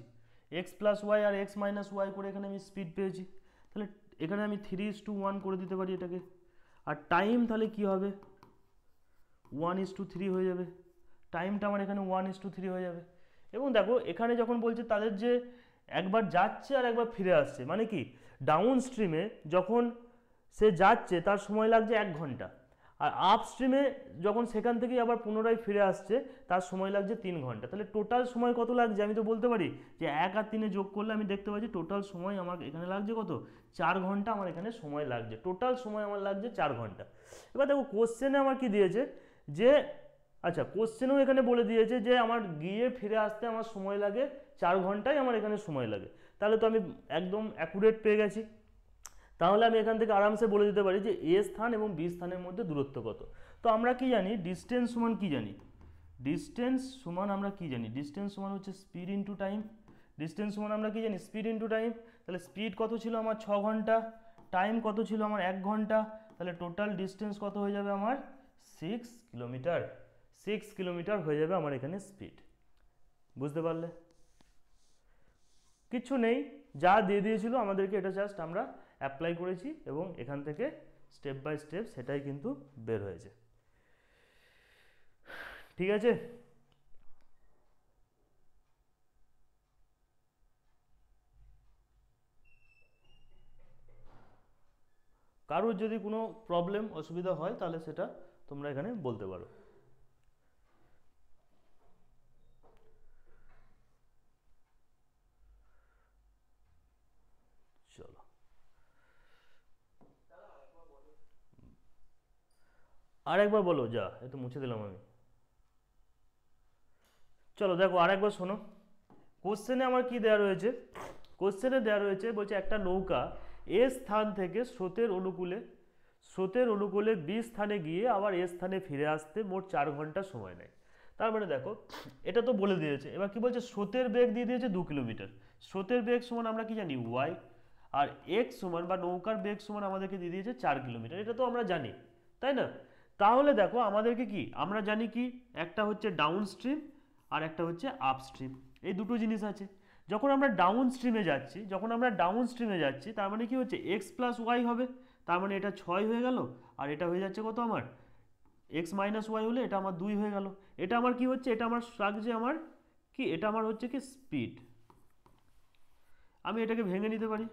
এক্স প্লাস ওয়াই আর এক্স মাইনাস ওয়াই করে এখানে আমি স্পিড পেয়েছি। তাহলে এখানে আমি 3:1 করে দিতে পারি এটাকে, আর টাইম তাহলে কি হবে, 1:3 হয়ে যাবে, টাইমটা আমার এখানে 1:3 হয়ে যাবে। এবং দেখো এখানে যখন বলছে তাদের যে একবার যাচ্ছে আর একবার ফিরে আসছে, মানে কি ডাউন স্ট্রিমে যখন সে যাচ্ছে তার সময় লাগছে 1 ঘন্টা, আর আপ স্ট্রিমে যখন সেখান থেকেই আবার পুনরায় ফিরে আসছে তার সময় লাগছে 3 ঘন্টা। তাহলে টোটাল সময় কত লাগছে, আমি তো বলতে পারি যে 1 আর 3 যোগ করলে আমি দেখতে পাচ্ছি টোটাল সময় আমার এখানে লাগছে কত, 4 ঘন্টা আমার এখানে সময় লাগছে, টোটাল সময় আমার লাগছে 4 ঘন্টা। এবার দেখো কোশ্চেনে আমার কি দিয়েছে, যে আচ্ছা কোশ্চেনেও এখানে বলে দিয়েছে যে আমার গিয়ে ফিরে আসতে আমার সময় লাগে 4 ঘন্টায় আমার এখানে সময় লাগে, তাহলে তো আমি একদম অ্যাকুরেট পেয়ে গেছি। তাহলে আমি এখান থেকে আরামসে বলে দিতে পারি যে এ স্থান এবং বি স্থানের মধ্যে দূরত্ব কত। তো আমরা কি জানি ডিস্টেন্স সমান কি জানি, ডিস্টেন্স সমান আমরা কি জানি, ডিস্টেন্স সমান হচ্ছে স্পিড ইনটু টাইম। ডিস্টেন্স সমান আমরা কি জানি, স্পিড ইনটু টাইম। তাহলে স্পিড কত ছিল আমার 6 ঘন্টা, টাইম কত ছিল আমার 1 ঘন্টা, তাহলে টোটাল ডিস্টেন্স কত হয়ে যাবে আমার 6 কিলোমিটার। 6 কিলোমিটার হয়ে যাবে আমার এখানে স্পিড। বুঝতে পারলে? কিচ্ছু নেই, যা দিয়ে দিয়েছিল আমাদেরকে এটা জাস্ট আমরা অ্যাপ্লাই করেছি এবং এখান থেকে স্টেপ বাই স্টেপ সেটাই কিন্তু বের হয়েছে। ঠিক আছে, কারোর যদি কোনো প্রবলেম অসুবিধা হয় তাহলে সেটা তোমরা এখানে বলতে পারো। চলো আর একবার বলো, যা এ তো মুছে দিলাম আমি। চলো দেখো আর একবার শোনো, কোশ্চেনে আমার কি দেওয়া রয়েছে, কোশ্চেনে দেওয়া রয়েছে বলছে একটা নৌকা এ স্থান থেকে স্রোতের অনুকূলে বি স্থানে গিয়ে আবার এ স্থানে ফিরে আসতে মোট 4 ঘন্টা সময় নেয়। তার মানে দেখো এটা তো বলে দিয়েছে, এবার কি বলছে, স্রোতের বেগ দিয়ে দিয়েছে 2 কিলোমিটার। স্রোতের বেগ সমান আমরা কি জানি ওয়াই, আর এক্স সমান বা নৌকার বেগ সমান আমাদেরকে দিয়ে দিয়েছে 4 কিলোমিটার, এটা তো আমরা জানি, তাই না? তাহলে দেখো আমাদেরকে কি আমরা জানি কি, একটা হচ্ছে ডাউন স্ট্রিম আর একটা হচ্ছে আপস্ট্রিম, এই দুটো জিনিস আছে। যখন আমরা ডাউন স্ট্রিমে যাচ্ছি তার মানে কি হচ্ছে এক্স প্লাস ওয়াই হবে, তার মানে এটা 6 হয়ে গেল, আর এটা হয়ে যাচ্ছে কত আমার এক্স মাইনাস ওয়াই হলে এটা আমার 2 হয়ে গেল। এটা আমার কি হচ্ছে, এটা আমার লাগছে আমার কি, এটা আমার হচ্ছে কি স্পিড। আমি এটাকে ভেঙে নিতে পারি।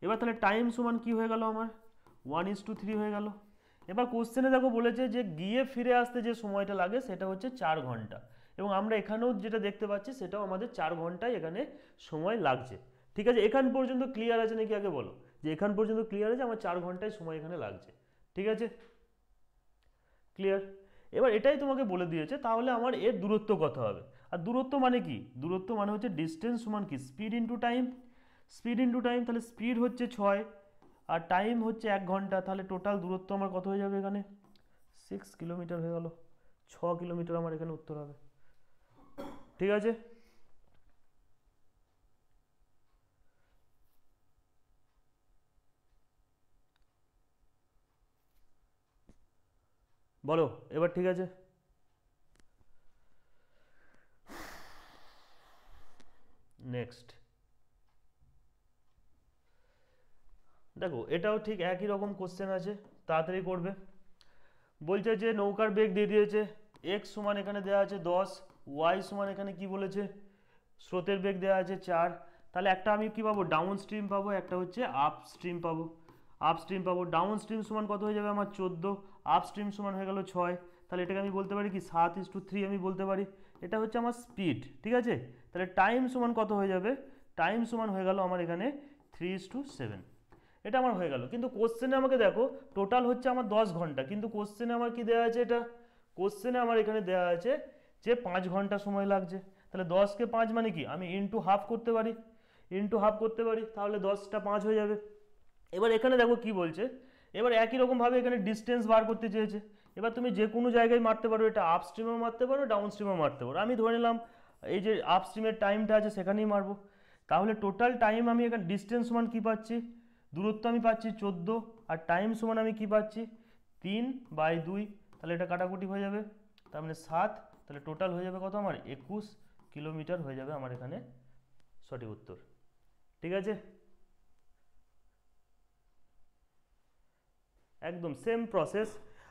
এবার তাহলে টাইম সমান কি হয়ে গেল আমার 1:3 হয়ে গেল। এবার কোশ্চেনে দেখো বলেছে যে গিয়ে ফিরে আসতে যে সময়টা লাগে সেটা হচ্ছে 4 ঘন্টা, এবং আমরা এখানেও যেটা দেখতে পাচ্ছি সেটাও আমাদের 4 ঘন্টায় এখানে সময় লাগছে। ঠিক আছে, এখান পর্যন্ত ক্লিয়ার আছে নাকি আগে বলো, যে এখান পর্যন্ত ক্লিয়ার আছে, আমার 4 ঘন্টায় সময় এখানে লাগছে। ঠিক আছে, ক্লিয়ার? এবার এটাই তোমাকে বলে দিয়েছে, তাহলে আমার এর দূরত্ব কত হবে। আর দূরত্ব মানে কি, দূরত্ব মানে হচ্ছে ডিস্টেন্স সমান কি speed into time. Speed into time, তাহলে স্পিড হচ্ছে 6 আর টাইম হচ্ছে 1 ঘন্টা, তাহলে টোটাল দূরত্ব আমার কত হয়ে যাবে এখানে 6 কিলোমিটার হয়ে গেল। 6 কিলোমিটার আমার এখানে উত্তর হবে। ঠিক আছে, বলো এবার। ঠিক আছে, নেক্সট দেখো এটাও ঠিক একই রকম কোশ্চেন আছে, তাড়াতাড়ি করবে। বলছে যে নৌকার বেগ দিয়ে দিয়েছে, এক্স সমান এখানে দেওয়া আছে 10, ওয়াই সমান এখানে কি বলেছে স্রোতের বেগ দেওয়া আছে 4। তাহলে একটা আমি কি পাবো ডাউন স্ট্রিম পাবো, একটা হচ্ছে আপ স্ট্রিম পাবো। আপ স্ট্রিম পাবো, ডাউন স্ট্রিম সমান কত হয়ে যাবে আমার 14, আপ স্ট্রিম সমান হয়ে গেল 6। তাহলে এটাকে আমি বলতে পারি কি 7:3 আমি বলতে পারি, এটা হচ্ছে আমার স্পিড। ঠিক আছে, তাহলে টাইম সমান কত হয়ে যাবে, টাইম সমান হয়ে গেল আমার এখানে 3:7। এটা আমার হয়ে গেল, কিন্তু কোশ্চেনে আমাকে দেখো টোটাল হচ্ছে আমার 10 ঘন্টা, কিন্তু কোশ্চেনে আমার কি দেওয়া আছে, এটা কোশ্চেনে আমার এখানে দেওয়া আছে যে 5 ঘন্টা সময় লাগছে। তাহলে 10কে 5 মানে কি, আমি ইনটু হাফ করতে পারি, তাহলে 10টা 5 হয়ে যাবে। এবার এখানে দেখো কি বলছে, এবার একই রকমভাবে এখানে ডিস্টেন্স বার করতে চেয়েছে। এবার তুমি যে কোনো জায়গায় মারতে পারো, এটা আপ স্ট্রিমেও মারতে পারো, ডাউন স্ট্রিমেও মারতে পারো। আমি ধরে নিলাম এই যে আপ স্ট্রিমের টাইমটা আছে সেখানেই মারবো। তাহলে টোটাল টাইম আমি এখানে ডিস্টেন্স সমান কী পাচ্ছি, দূরত্ব আমি পাচ্ছি 14, আর টাইম সমান আমি কি পাচ্ছি 3/2। তাহলে এটা কাটাকুটি হয়ে যাবে, তার মানে 7। তাহলে টোটাল হয়ে যাবে কত আমার 21 কিলোমিটার হয়ে যাবে আমার এখানে সঠিক উত্তর। ঠিক আছে, একদম সেম প্রসেস।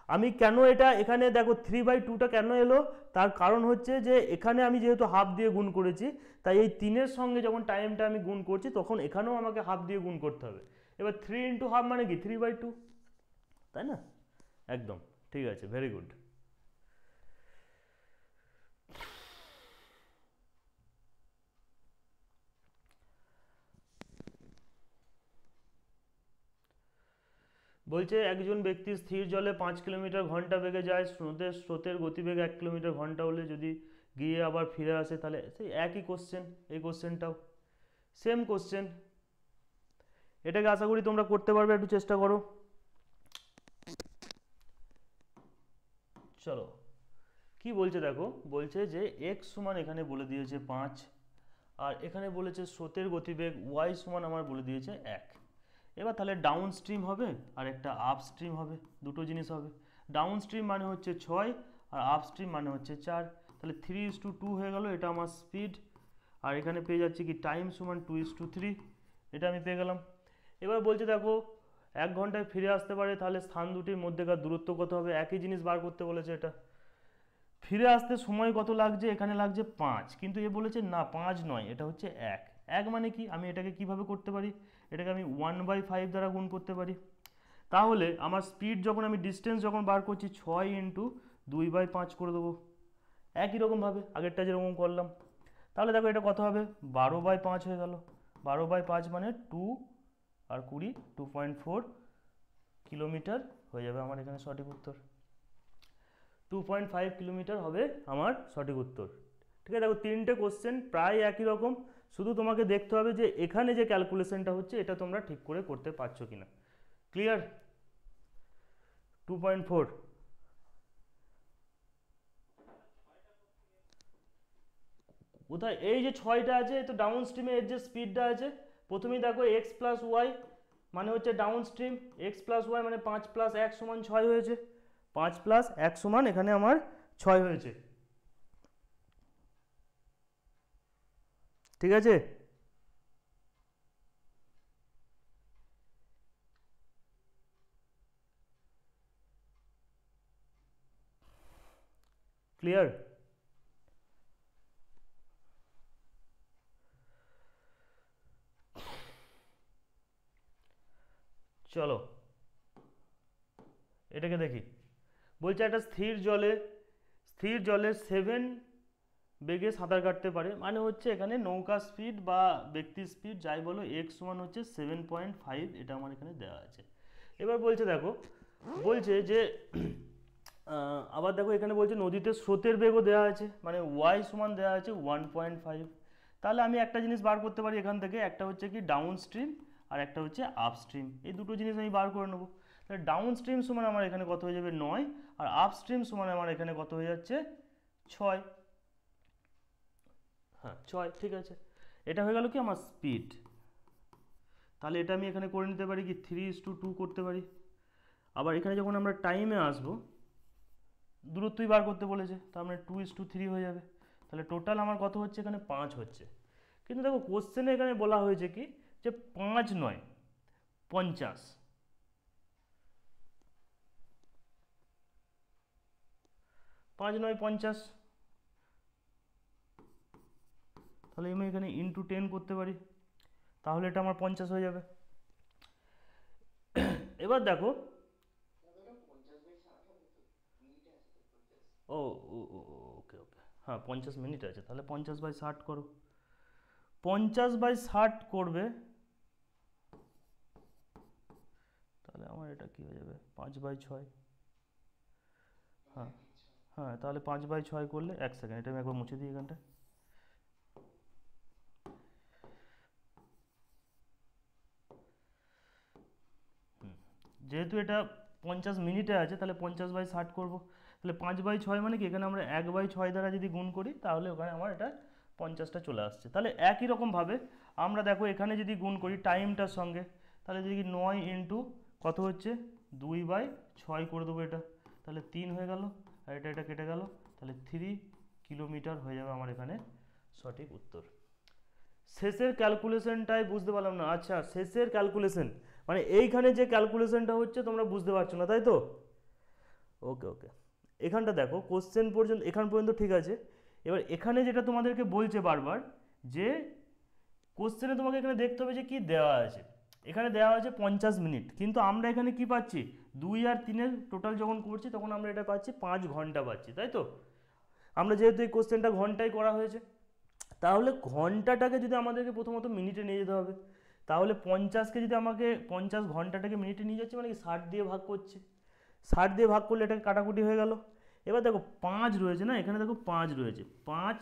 আমি কেন এটা এখানে দেখো 3/2টা কেন এলো, তার কারণ হচ্ছে যে এখানে আমি যেহেতু হাফ দিয়ে গুণ করেছি, তাই এই 3-এর সঙ্গে যখন টাইমটা আমি গুণ করছি তখন এখানেও আমাকে হাফ দিয়ে গুণ করতে হবে। এবার 3 ইন্টু হাফ মানে কি 3/2, তাই না? একদম ঠিক আছে, ভেরি গুড। বলছে একজন ব্যক্তি স্থির জলে 5 কিলোমিটার ঘন্টা বেগে যায়, স্রোতের গতিবেগ 1 কিলোমিটার ঘন্টা হলে যদি গিয়ে আবার ফিরে আসে, তাহলে সেই একই কোশ্চেন, এই কোশ্চেনটাও সেম কোশ্চেন। এটাকে আশা করি তোমরা করতে পারবে, একটু চেষ্টা করো। চলো কি বলছে দেখো, বলছে যে x সমান এখানে বলে দিয়েছে 5, আর এখানে বলেছে স্রোতের গতিবেগ y সমান আমার বলে দিয়েছে 1। এবার তাহলে ডাউন স্ট্রিম হবে আর একটা আপ স্ট্রিম হবে, দুটো জিনিস হবে। ডাউন স্ট্রিম মানে হচ্ছে 6 আর আপ স্ট্রিম মানে হচ্ছে 4, তাহলে 3:2 হয়ে গেল, এটা আমার স্পিড। আর এখানে পেয়ে যাচ্ছি কি টাইম সমান 2:3, এটা আমি পেয়ে গেলাম। এবার বলছে দেখো 1 ঘন্টায় ফিরে আসতে পারে, তাহলে স্থান দুটির মধ্যেকার দূরত্ব কত হবে, একই জিনিস বার করতে বলেছে। এটা ফিরে আসতে সময় কত লাগছে, এখানে লাগছে 5, কিন্তু এ বলেছে না 5 নয়, এটা হচ্ছে 1। 1 মানে কি, আমি এটাকে কিভাবে করতে পারি, এটাকে আমি 1/5 দ্বারা গুণ করতে পারি। তাহলে আমার স্পিড যখন আমি ডিস্টেন্স যখন বার করছি 6 × 2/5 করে দেবো, একই রকমভাবে আগেরটা যেরকম করলাম। তাহলে দেখো এটা কত হবে, 12/5 হয়ে গেল। 12/5 মানে 2 আর 20 2.4 কিলোমিটার হয়ে যাবে আমার এখানে সঠিক উত্তর। 2.5 কিলোমিটার হবে আমার সঠিক উত্তর। ঠিক আছে, দেখো তিনটে কোশ্চেন প্রায় একই রকম, শুধু তোমাকে দেখতে হবে যে এখানে যে ক্যালকুলেশনটা হচ্ছে এটা তোমরা ঠিক করে করতে পারছো কিনা। ক্লিয়ার? 2.4 কোথায়, এই যে 6টা আছে তো ডাউন স্ট্রিমে এর যে স্পিডটা আছে, প্রথমেই দেখো এক্স প্লাস ওয়াই মানে হচ্ছে downstream, x plus y মানে 5 + 1 = 6 হয়েছে, 5 + 1 সমান এখানে আমার 6 হয়েছে। ঠিক আছে, ক্লিয়ার? চলো এটাকে দেখি। বলছে একটা স্থির জলে 7 বেগে সাঁতার কাটতে পারে, মানে হচ্ছে এখানে নৌকা স্পিড বা ব্যক্তির স্পিড যাই বলো, এক্স সমান হচ্ছে 7.5, এটা আমার এখানে দেওয়া আছে। এবার বলছে দেখো, বলছে যে আবার দেখো এখানে বলছে নদীতে স্রোতের বেগও দেওয়া আছে, মানে ওয়াই সমান দেওয়া আছে 1.5। তাহলে আমি একটা জিনিস বার করতে পারি এখান থেকে, একটা হচ্ছে কি ডাউন স্ট্রিম আর একটা হচ্ছে আপ স্ট্রিম, এই দুটো জিনিস আমি বার করে নেবো। তাহলে ডাউন স্ট্রিম সমান আমার এখানে কত হয়ে যাবে 9, আর আপ স্ট্রিম সমান আমার এখানে কত হয়ে যাচ্ছে 6। হ্যাঁ 6, ঠিক আছে। এটা হয়ে গেল কি আমার স্পিড। তাহলে এটা আমি এখানে করে নিতে পারি কি 3:2 করতে পারি। আবার এখানে যখন আমরা টাইমে আসবো, দূরত্বই বার করতে বলেছে, তার মানে 2:3 হয়ে যাবে। তাহলে টোটাল আমার কত হচ্ছে এখানে 5 হচ্ছে। কিন্তু দেখো কোশ্চেনে এখানে বলা হয়েছে কি যে 5 নয় 50, 5 নয় 50, তাহলে আমি এখানে ইন্টু 10 করতে পারি, তাহলে এটা আমার 50 হয়ে যাবে। এবার দেখো ও ওকে ওকে, হ্যাঁ 50 মিনিট আছে, তাহলে 50/60 করো। 50/60 করবে, তাহলে আমার এটা কি হয়ে যাবে 5/6। হ্যাঁ হ্যাঁ, তাহলে 5/6 করলে 1 সেকেন্ড, এটা আমি একবার মুছে দিই এখানটা। যেহেতু এটা 50 মিনিটে আছে, তাহলে 50/60 করব। তাহলে 5/6 মানে কি, এখানে আমরা 1/6 দ্বারা যদি গুণ করি তাহলে ওখানে আমার এটা 50টা চলে আসছে। তাহলে একই রকমভাবে আমরা দেখো এখানে যদি গুণ করি টাইমটার সঙ্গে, তাহলে যদি 9 ইন্টু কত হচ্ছে 2/6 করে দেবো এটা, তাহলে 3 হয়ে গেল, আর এটা কেটে গেল, তাহলে 3 কিলোমিটার হয়ে যাবে আমার এখানে সঠিক উত্তর। শেষের ক্যালকুলেশনটাই বুঝতে পারলাম না। আচ্ছা, শেষের ক্যালকুলেশন মানে এইখানে যে ক্যালকুলেশনটা হচ্ছে তোমরা বুঝতে পারছো না, তাই তো? ওকে ওকে, এখানটা দেখো কোশ্চেন পর্যন্ত এখান পর্যন্ত ঠিক আছে। এবার এখানে যেটা তোমাদেরকে বলছে বারবার, যে কোশ্চেনে তোমাকে এখানে দেখতে হবে যে কি দেওয়া আছে। এখানে দেওয়া আছে 50 মিনিট, কিন্তু আমরা এখানে কি পাচ্ছি 2 আর 3 টোটাল যখন করছি তখন আমরা এটা পাচ্ছি 5 ঘন্টা পাচ্ছি, তাই তো? আমরা যেহেতু এই কোশ্চেনটা ঘন্টায় করা হয়েছে, তাহলে ঘন্টাটাকে যদি আমাদেরকে প্রথমত মিনিটে নিয়ে যেতে হবে, তাহলে 50কে যদি আমাকে 50 ঘন্টাটাকে মিনিটে নিয়ে যাচ্ছে মানে কি 60 দিয়ে ভাগ করছে, 60 দিয়ে ভাগ করলে এটাকে কাটাকুটি হয়ে গেল। এবার দেখো 5 রয়েছে না, এখানে দেখো 5 রয়েছে, 5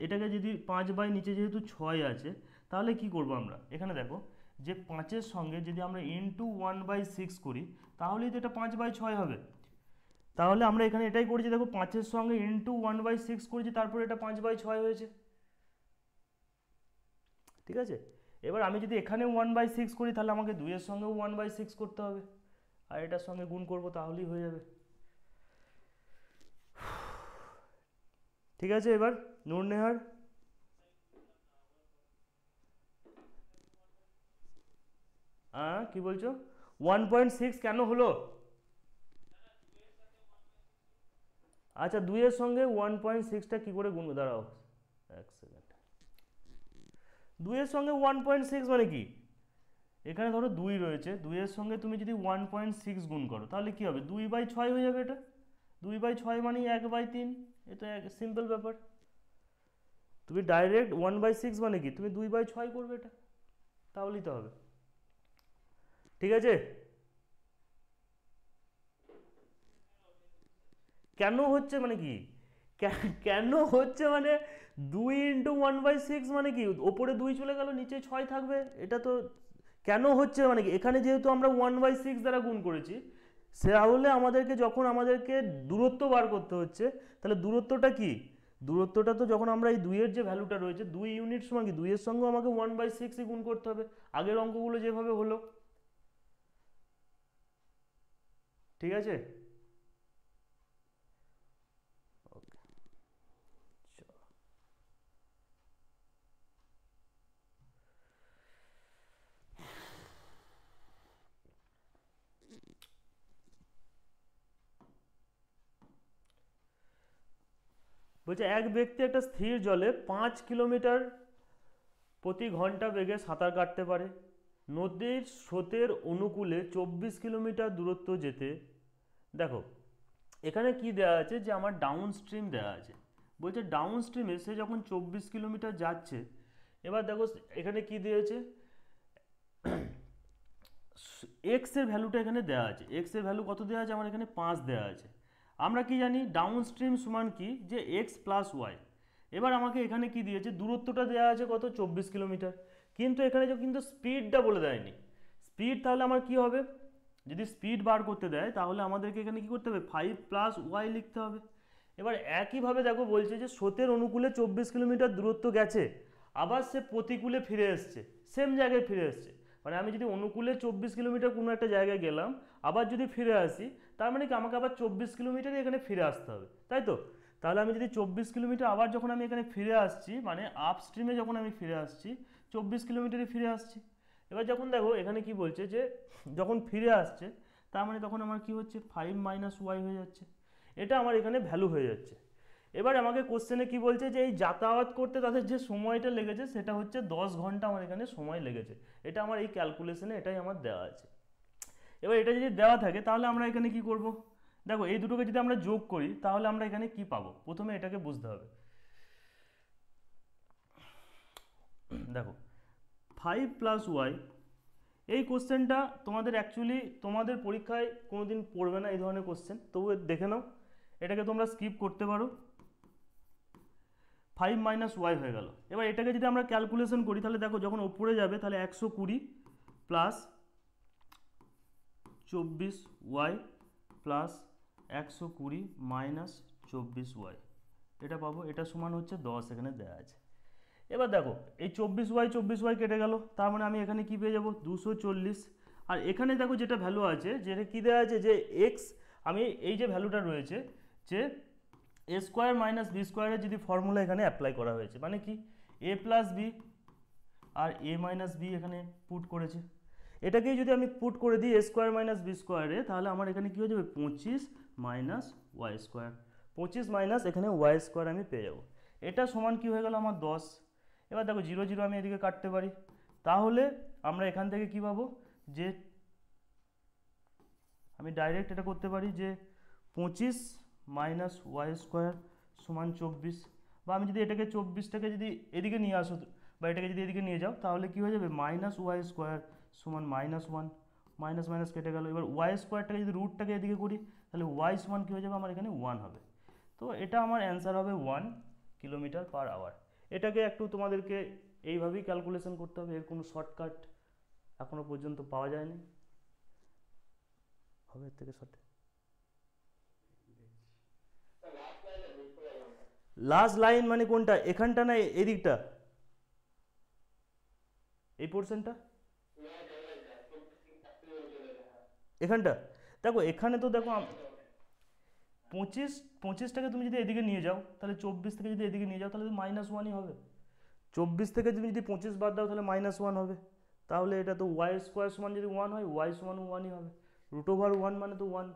এটাকে যদি 5 নিচে যেহেতু 6 আছে, তাহলে কি করব আমরা এখানে দেখো যে 5-এর সঙ্গে যদি আমরা ইন্টু 1/6 করি, তাহলেই তো এটা 5/6 হবে। তাহলে আমরা এখানে এটাই করেছি, দেখো 5-এর সঙ্গে ইন্টু 1/6 করেছি, তারপরে এটা 5/6 হয়েছে, ঠিক আছে। এবার আমি যদি এখানে 1/6 করি তাহলে আমাকে 2-এর সঙ্গেও 1/6 করতে হবে, আর এটার সঙ্গে গুণ করব, তাহলেই হয়ে যাবে, ঠিক আছে। এবার নূরনেহার, কি বলছো? 1.6 কেন হলো? আচ্ছা, 2-এর সঙ্গে 1.6টা কী করে গুণ, দাঁড়াও 1 সেকেন্ড। 2-এর সঙ্গে 1.6 মানে কি? এখানে ধরো 2 রয়েছে, 2-এর সঙ্গে তুমি যদি 1.6 গুণ করো তাহলে কি হবে? 2/6 হয়ে যাবে এটা। 2/6 মানে 1/3, এটা এক সিম্পল ব্যাপার। তুমি ডাইরেক্ট 1/6 মানে কি, তুমি 2/6 করবে এটা, তাহলেই তো হবে, ঠিক আছে। কেন হচ্ছে মানে কি, কেন হচ্ছে মানে 2 × 1/6 মানে কি, ওপরে 2 চলে গেল, নিচে 6 থাকবে, এটা তো কেন হচ্ছে মানে কি, এখানে যেহেতু আমরা 1/6 দ্বারা গুণ করেছি, তাহলে আমাদেরকে যখন আমাদেরকে দূরত্ব বার করতে হচ্ছে, তাহলে দূরত্বটা কি, দূরত্বটা তো যখন আমরা এই 2-এর যে ভ্যালুটা রয়েছে 2 ইউনিট সমান কি, 2-এর সঙ্গেও আমাকে 1/6 গুণ করতে হবে, আগের অঙ্কগুলো যেভাবে হলো, ঠিক আছে। ওকে, বলছে এক ব্যক্তি একটা স্থির জলে 5 কিলোমিটার প্রতি ঘন্টা বেগে সাঁতার কাটতে পারে, নদীর স্রোতের অনুকূলে 24 কিলোমিটার দূরত্ব যেতে, দেখো এখানে কি দেওয়া আছে, যে আমার ডাউন স্ট্রিম দেওয়া আছে, বলছে ডাউন স্ট্রিমে সে যখন 24 কিলোমিটার যাচ্ছে, এবার দেখো এখানে কি দিয়েছে, এক্স এর ভ্যালুটা এখানে দেওয়া আছে, এক্স এর ভ্যালু কত দেওয়া আছে, আমার এখানে 5 দেওয়া আছে। আমরা কি জানি ডাউন স্ট্রিম সমান কি, যে এক্স প্লাস ওয়াই। এবার আমাকে এখানে কি দিয়েছে, দূরত্বটা দেওয়া আছে কত, 24 কিলোমিটার, কিন্তু এখানে কিন্তু স্পিডটা বলে দেয়নি। স্পিড তাহলে আমার কি হবে, যদি স্পিড বার করতে দেয় তাহলে আমাদেরকে এখানে কি করতে হবে, 5 + y লিখতে হবে। এবার একইভাবে দেখো বলছে যে স্রোতের অনুকূলে 24 কিলোমিটার দূরত্ব গেছে, আবার সে প্রতিকূলে ফিরে এসছে, সেম জায়গায় ফিরে এসছে, মানে আমি যদি অনুকূলে 24 কিলোমিটার কোনো একটা জায়গায় গেলাম, আবার যদি ফিরে আসি, তার মানে কি আমাকে আবার 24 কিলোমিটারই এখানে ফিরে আসতে হবে, তাই তো। তাহলে আমি যদি 24 কিলোমিটার আবার যখন আমি এখানে ফিরে আসছি, মানে আপ স্ট্রিমে যখন আমি ফিরে আসছি, 24 কিলোমিটারই ফিরে আসছি। এবার যখন দেখো এখানে কি বলছে, যে যখন ফিরে আসছে, তার মানে তখন আমার কি হচ্ছে, 5 - y হয়ে যাচ্ছে, এটা আমার এখানে ভ্যালু হয়ে যাচ্ছে। এবার আমাকে কোশ্চেনে কি বলছে, যে এই যাতায়াত করতে তাদের যে সময়টা লেগেছে সেটা হচ্ছে 10 ঘন্টা আমার এখানে সময় লেগেছে, এটা আমার এই ক্যালকুলেশনে এটাই আমার দেওয়া আছে। এবার এটা যদি দেওয়া থাকে তাহলে আমরা এখানে কি করব, দেখো এই দুটোকে যদি আমরা যোগ করি তাহলে আমরা এখানে কি পাবো, প্রথমে এটাকে বুঝতে হবে। দেখো 5 + y, এই কোশ্চেনটা তোমাদের অ্যাকচুয়ালি তোমাদের পরীক্ষায় কোনোদিন পড়বে না এই ধরনের কোশ্চেন, তবু দেখে নাও, এটাকে তোমরা স্কিপ করতে পারো। 5 - y হয়ে গেল। এবার এটাকে যদি আমরা ক্যালকুলেশন করি তাহলে দেখো যখন ওপরে যাবে তাহলে 120 plus 24y plus 120 minus 24y, এটা পাবো, এটা সমান হচ্ছে 10, এখানে দেওয়া আছে। এবার দেখো এই 24y কেটে গেল, তার মানে আমি এখানে কি পেয়ে যাবো, 240। আর এখানে দেখো যেটা ভ্যালু আছে, যেটা কি দেওয়া আছে, যে এক্স, আমি এই যে ভ্যালুটা রয়েছে, যে a স্কোয়ার মাইনাস বি স্কোয়ারের যদি ফর্মুলা এখানে অ্যাপ্লাই করা হয়েছে, মানে কি a প্লাস বি আর a মাইনাস বি এখানে পুট করেছে, এটাকেই যদি আমি পুট করে দিই a স্কোয়ার মাইনাস বি স্কোয়ারে, তাহলে আমার এখানে কী হয়ে যাবে, 25 মাইনাস ওয়াই স্কোয়ার, 25 মাইনাস এখানে ওয়াই স্কোয়ার আমি পেয়ে যাবো, এটা সমান কি হয়ে গেল আমার 10। এবার দেখো 0 0 আমি এদিকে কাটতে পারি, তাহলে আমরা এখান থেকে কি পাবো, যে আমি ডাইরেক্ট এটা করতে পারি, যে 25 মাইনাস ওয়াই স্কোয়ার সমান 24, বা আমি যদি এটাকে 24টাকে যদি এদিকে নিয়ে আসো, বা এটাকে যদি এদিকে নিয়ে যাও, তাহলে কি হয়ে যাবে, মাইনাস ওয়াই স্কোয়ার সমান -1, মাইনাস মাইনাস কেটে গেল। এবার ওয়াই স্কোয়ারটাকে যদি রুটটাকে এদিকে করি, তাহলে ওয়াই সমান কী হয়ে যাবে, আমার এখানে 1 হবে। তো এটা আমার অ্যান্সার হবে 1 কিলোমিটার/আওয়ার। এটাকে একটু তোমাদেরকে এইভাবেই ক্যালকুলেশন করতে হবে, এর কোনো শর্টকাট এখনও পর্যন্ত পাওয়া যায়নি, হবে এর থেকে শর্ট। লাস্ট লাইন মানে কোনটা, এখানটা না এদিকটা, এই পোর্শনটা, এখানটা? দেখো এখানে তো দেখো 25টাকে তুমি যদি এদিকে নিয়ে যাও তাহলে 24 থেকে যদি এদিকে নিয়ে যাও তাহলে -1ই হবে। 24 থেকে তুমি যদি 25 বাদ দাও তাহলে -1 হবে। তাহলে এটা তো ওয়াই স্কোয়ার সমান যদি 1 হয়, ওয়াই সমান 1ই হবে। √1 মানে তো 1।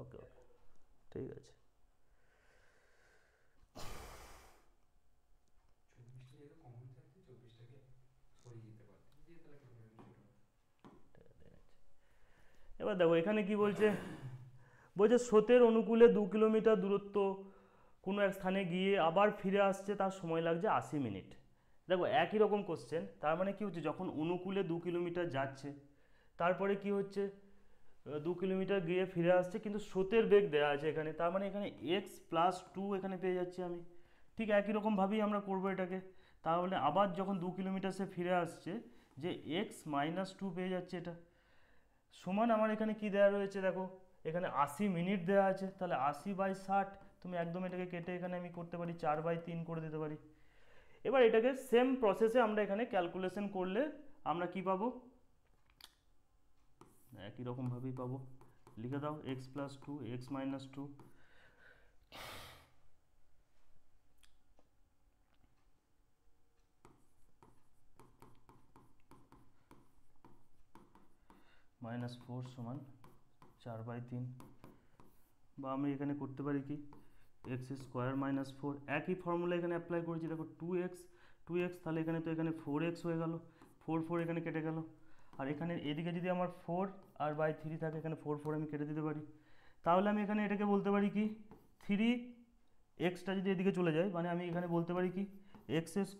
ওকে ওকে, ঠিক আছে। এবার দেখো এখানে কি বলছে, বলছে স্রোতের অনুকূলে 2 কিলোমিটার দূরত্ব কোনো এক স্থানে গিয়ে আবার ফিরে আসছে, তার সময় লাগছে 80 মিনিট। দেখো একই রকম কোশ্চেন, তার মানে কি হচ্ছে, যখন অনুকূলে 2 কিলোমিটার যাচ্ছে তারপরে কি হচ্ছে 2 কিলোমিটার গিয়ে ফিরে আসছে, কিন্তু স্রোতের বেগ দেওয়া আছে এখানে, তার মানে এখানে x+2 এখানে পেয়ে যাচ্ছি আমি। ঠিক একই রকমভাবেই আমরা করবো এটাকে। তাহলে আবার যখন 2 কিলোমিটার সে ফিরে আসছে, যে x-2 পেয়ে যাচ্ছে, এটা সমান আমার এখানে কি দেওয়া রয়েছে দেখো, এখানে 80 মিনিট দেওয়া আছে, তাহলে 80/60 তুমি একদম এটাকে কেটে এখানে আমি করতে পারি 4/3 করে দিতে পারি। এবার এটাকে সেম প্রসেসে আমরা এখানে ক্যালকুলেশন করলে আমরা কি পাবো, একই রকমভাবেই পাবো। লিখে দাও x+2 x-2 -4 সমান 4/3, বা আমি এখানে করতে পারি কি x² - 4, একই ফর্মুলা এখানে অ্যাপ্লাই করেছি। দেখো 2x তাহলে এখানে তো এখানে 4x হয়ে গেল, 4 এখানে কেটে গেল, আর এখানে এদিকে যদি আমার 4 আর বাই 3 থাকে, এখানে 4 আমি কেটে দিতে পারি। তাহলে আমি এখানে এটাকে বলতে পারি কি 3xটা যদি এদিকে চলে যায়, মানে আমি এখানে বলতে পারি কি x² -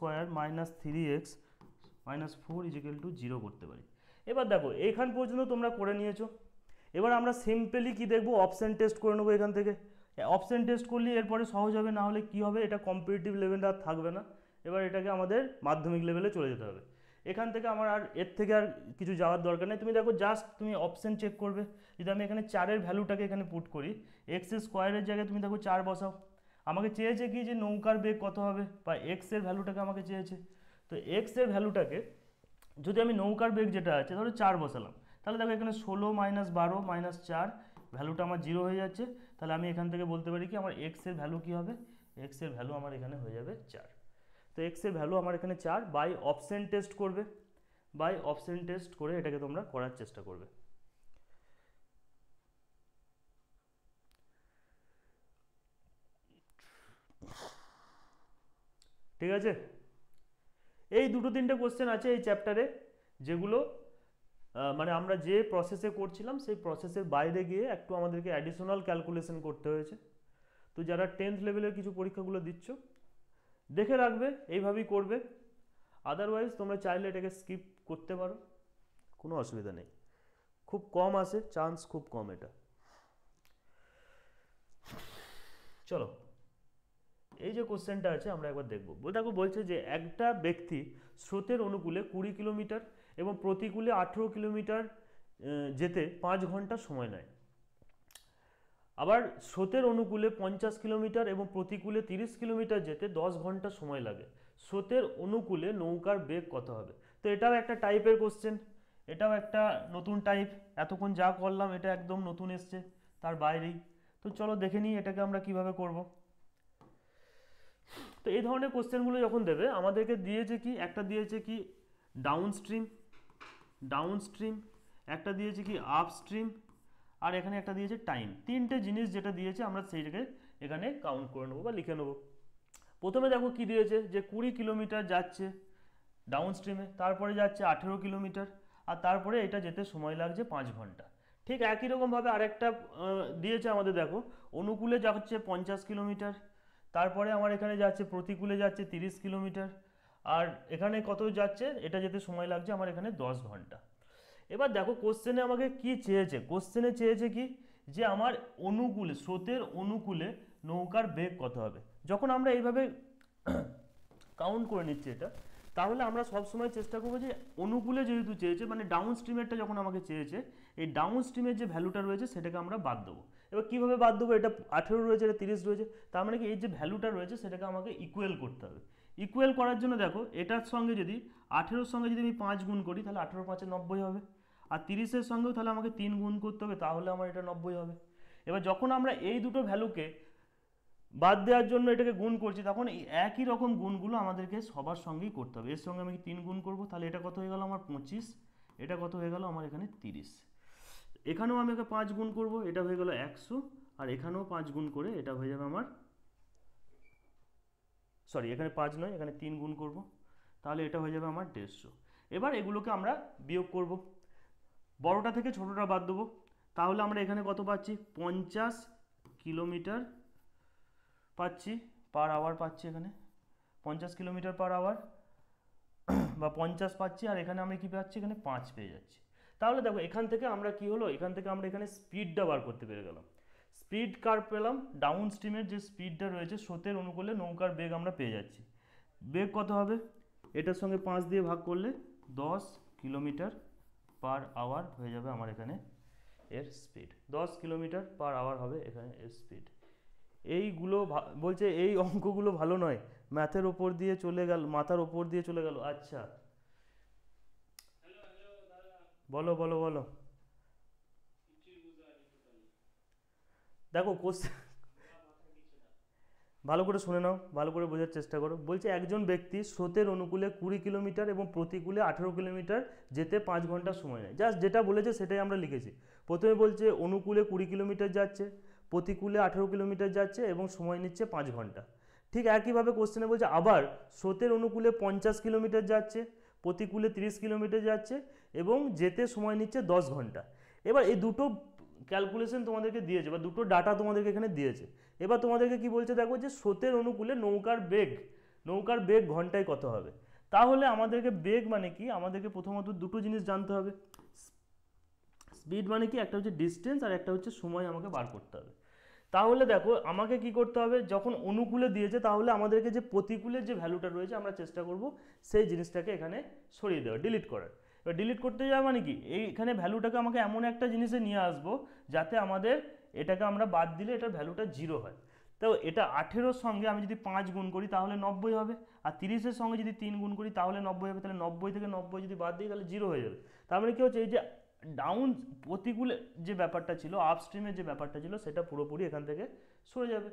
3x - 4 = 0 করতে পারি। এবার দেখো এইখান পর্যন্ত তোমরা করে নিয়েছো। এবার আমরা সিম্পলি কি দেখবো, অপশন টেস্ট করে নেবো এখান থেকে। অপশন টেস্ট করলে এরপরে সহজ হবে, না হলে কি হবে, এটা কম্পিটিটিভ লেভেলটা আর থাকবে না। এবার এটাকে আমাদের মাধ্যমিক লেভেলে চলে যেতে হবে। এখান থেকে আমার আর এর থেকে আর কিছু যাওয়ার দরকার নেই। তুমি দেখো জাস্ট তুমি অপশন চেক করবে। যদি আমি এখানে 4-এর ভ্যালুটাকে এখানে পুট করি, x² জায়গায় তুমি দেখো 4 বসাও। আমাকে চেয়েছে কি যে নৌকার বেগ কত হবে, বা এর ভ্যালুটাকে আমাকে চেয়েছে। তো এর ভ্যালুটাকে যদি আমি নৌকার বেগ যেটা আছে ধরো 4 বসালাম, তাহলে দেখো এখানে 16 - 12 - 4 ভ্যালুটা আমার 0 হয়ে যাচ্ছে। তাহলে আমি এখান থেকে বলতে পারি কি আমার এর ভ্যালু কি হবে, এর ভ্যালু আমার এখানে হয়ে যাবে 4। তো এর ভ্যালু আমার এখানে 4, বাই অপশন টেস্ট করবে। বাই অপশন টেস্ট করে এটাকে তোমরা করার চেষ্টা করবে। ঠিক আছে, এই 2-3টে কোশ্চেন আছে এই চ্যাপ্টারে, যেগুলো মানে আমরা যে প্রসেসে করছিলাম সেই প্রসেসের বাইরে গিয়ে একটু আমাদেরকে অ্যাডিশনাল ক্যালকুলেশন করতে হয়েছে। তো যারা 10th লেভেলের কিছু পরীক্ষাগুলো দিচ্ছ দেখে রাখবে, এইভাবেই করবে। আদারওয়াইজ তোমরা চাইলে এটাকে স্কিপ করতে পারো, কোনো অসুবিধা নেই। খুব কম আসে চান্স, খুব কম এটা। চলো এই যে কোশ্চেনটা আছে আমরা একবার দেখবো। দেখো বলছে যে একটা ব্যক্তি স্রোতের অনুকূলে 20 কিলোমিটার এবং প্রতিকূলে 18 কিলোমিটার যেতে 5 ঘন্টা সময় নেয়। আবার স্রোতের অনুকূলে 50 কিলোমিটার এবং প্রতিকূলে 30 কিলোমিটার যেতে 10 ঘন্টা সময় লাগে। স্রোতের অনুকূলে নৌকার বেগ কত হবে? তো এটাও একটা টাইপের কোশ্চেন, এটাও একটা নতুন টাইপ। এতক্ষণ যা করলাম এটা একদম নতুন এসছে, তার বাইরেই। তো চলো দেখে নিই এটাকে আমরা কিভাবে করব। তো এই ধরনের কোশ্চেনগুলো যখন দেবে আমাদেরকে দিয়েছে কি, একটা দিয়েছে কি ডাউনস্ট্রিম, একটা দিয়েছে কি আপস্ট্রিম, আর এখানে একটা দিয়েছে টাইম। 3টে জিনিস যেটা দিয়েছে আমরা সেইটাকে এখানে কাউন্ট করে নেবো বা লিখে নেবো। প্রথমে দেখো কি দিয়েছে, যে 20 কিলোমিটার যাচ্ছে ডাউনস্ট্রিমে, তারপরে যাচ্ছে 18 কিলোমিটার, আর তারপরে এটা যেতে সময় লাগছে 5 ঘন্টা। ঠিক একই রকমভাবে আরেকটা দিয়েছে আমাদের, দেখো অনুকূলে যাচ্ছে 50 কিলোমিটার, তারপরে আমার এখানে যাচ্ছে প্রতিকূলে যাচ্ছে 30 কিলোমিটার, আর এখানে কত যাচ্ছে, এটা যেতে সময় লাগছে আমার এখানে 10 ঘন্টা। এবার দেখো কোশ্চেনে আমাকে কি চেয়েছে, কোশ্চেনে চেয়েছে কি যে আমার অনুকূলে, স্রোতের অনুকূলে নৌকার বেগ কত হবে। যখন আমরা এইভাবে কাউন্ট করে নিচ্ছি এটা, তাহলে আমরা সবসময় চেষ্টা করবো যে অনুকূলে যেহেতু চেয়েছে, মানে ডাউন স্ট্রিমেরটা যখন আমাকে চেয়েছে, এই ডাউন স্ট্রিমের যে ভ্যালুটা রয়েছে সেটাকে আমরা বাদ দেবো। এবার কীভাবে বাদ দেবো, এটা 18 রয়েছে, এটা 30 রয়েছে, তার মানে কি এই যে ভ্যালুটা রয়েছে সেটাকে আমাকে ইকুয়াল করতে হবে। ইকুয়াল করার জন্য দেখো এটার সঙ্গে যদি 18-র সঙ্গে যদি আমি 5 গুণ করি তাহলে 18 5 90 হবে, আর 30-এর সঙ্গেও তাহলে আমাকে 3 গুণ করতে হবে, তাহলে আমার এটা 90 হবে। এবার যখন আমরা এই দুটো ভ্যালুকে বাদ দেওয়ার জন্য এটাকে গুণ করছি, তখন এই একই রকম গুণগুলো আমাদেরকে সবার সঙ্গেই করতে হবে। এর সঙ্গে আমি 3 গুণ করবো, তাহলে এটা কত হয়ে গেল আমার 25, এটা কত হয়ে গেল আমার এখানে 30। এখানেও আমি একে 5 গুণ করবো, এটা হয়ে গেল 100, আর এখানেও 5 গুণ করে এটা হয়ে যাবে আমার, সরি এখানে 5 নয়, এখানে 3 গুণ করব, তাহলে এটা হয়ে যাবে আমার 150। এবার এগুলোকে আমরা বিয়োগ করব, বড়টা থেকে ছোটটা বাদ দেবো, তাহলে আমরা এখানে কত পাচ্ছি, 50 কিলোমিটার পাচ্ছি পার আওয়ার, পাচ্ছি এখানে 50 কিলোমিটার পার আওয়ার বা 50 পাচ্ছি, আর এখানে আমি কি পাচ্ছি, এখানে 5 পেয়ে যাচ্ছি। তাহলে দেখো এখান থেকে আমরা কি হলো, এখান থেকে আমরা এখানে স্পিডটা বার করতে পেরে গেলাম। স্পিড কার পেলাম, ডাউন স্ট্রিমের যে স্পিডটা রয়েছে স্রোতের অনুকূলে নৌকার বেগ আমরা পেয়ে যাচ্ছি। বেগ কত হবে, এটার সঙ্গে 5 দিয়ে ভাগ করলে 10 কিলোমিটার পার আওয়ার হয়ে যাবে আমার এখানে এর স্পিড। 10 কিলোমিটার পার আওয়ার হবে এখানে এর স্পিড। এইগুলো বলছে এই অঙ্কগুলো ভালো নয়, ম্যাথের ওপর দিয়ে চলে গেল, মাথার ওপর দিয়ে চলে গেল। আচ্ছা বলো বলো বলো। দেখো কোশ্চেন ভালো করে শুনে নাও, ভালো করে বোঝার চেষ্টা করো। বলছে একজন ব্যক্তি স্রোতের অনুকূলে 20 কিলোমিটার এবং প্রতিকূলে 18 কিলোমিটার যেতে 5 ঘন্টা সময় নেয়। জাস্ট যেটা বলেছে সেটাই আমরা লিখেছি। প্রথমে বলছে অনুকূলে 20 কিলোমিটার যাচ্ছে, প্রতিকূলে 18 কিলোমিটার যাচ্ছে এবং সময় নিচ্ছে 5 ঘন্টা। ঠিক একইভাবে কোশ্চেনে বলছে আবার স্রোতের অনুকূলে 50 কিলোমিটার যাচ্ছে, প্রতিকূলে 30 কিলোমিটার যাচ্ছে এবং যেতে সময় নিচ্ছে 10 ঘন্টা। এবার এই দুটো ক্যালকুলেশন তোমাদেরকে দিয়েছে বা দুটো ডাটা তোমাদেরকে এখানে দিয়েছে। এবার তোমাদেরকে কি বলছে দেখো, যে স্রোতের অনুকূলে নৌকার বেগ ঘন্টায় কত হবে। তাহলে আমাদেরকে বেগ মানে কি, আমাদেরকে প্রথমত দুটো জিনিস জানতে হবে। স্পিড মানে কি, একটা হচ্ছে ডিস্টেন্স আর একটা হচ্ছে সময় আমাকে বার করতে হবে। তাহলে দেখো আমাকে কি করতে হবে, যখন অনুকূলে দিয়েছে তাহলে আমাদেরকে যে প্রতিকূলের যে ভ্যালুটা রয়েছে আমরা চেষ্টা করব সেই জিনিসটাকে এখানে সরিয়ে দেওয়া, ডিলিট করার। এবার ডিলিট করতে যাওয়া মানে কি, এইখানে ভ্যালুটাকে আমাকে এমন একটা জিনিসে নিয়ে আসবো যাতে আমাদের এটাকে আমরা বাদ দিলে এটার ভ্যালুটা 0 হয়। তো এটা 18-র সঙ্গে আমি যদি 5 গুণ করি তাহলে 90 হবে, আর 30-এর সঙ্গে যদি 3 গুণ করি তাহলে 90 হবে। তাহলে 90 থেকে 90 যদি বাদ দিই তাহলে 0 হয়ে যাবে। তার মানে কি হচ্ছে, এই যে ডাউন প্রতিকূলে যে ব্যাপারটা ছিল, আপস্ট্রিমের যে ব্যাপারটা ছিল সেটা পুরোপুরি এখান থেকে সরে যাবে।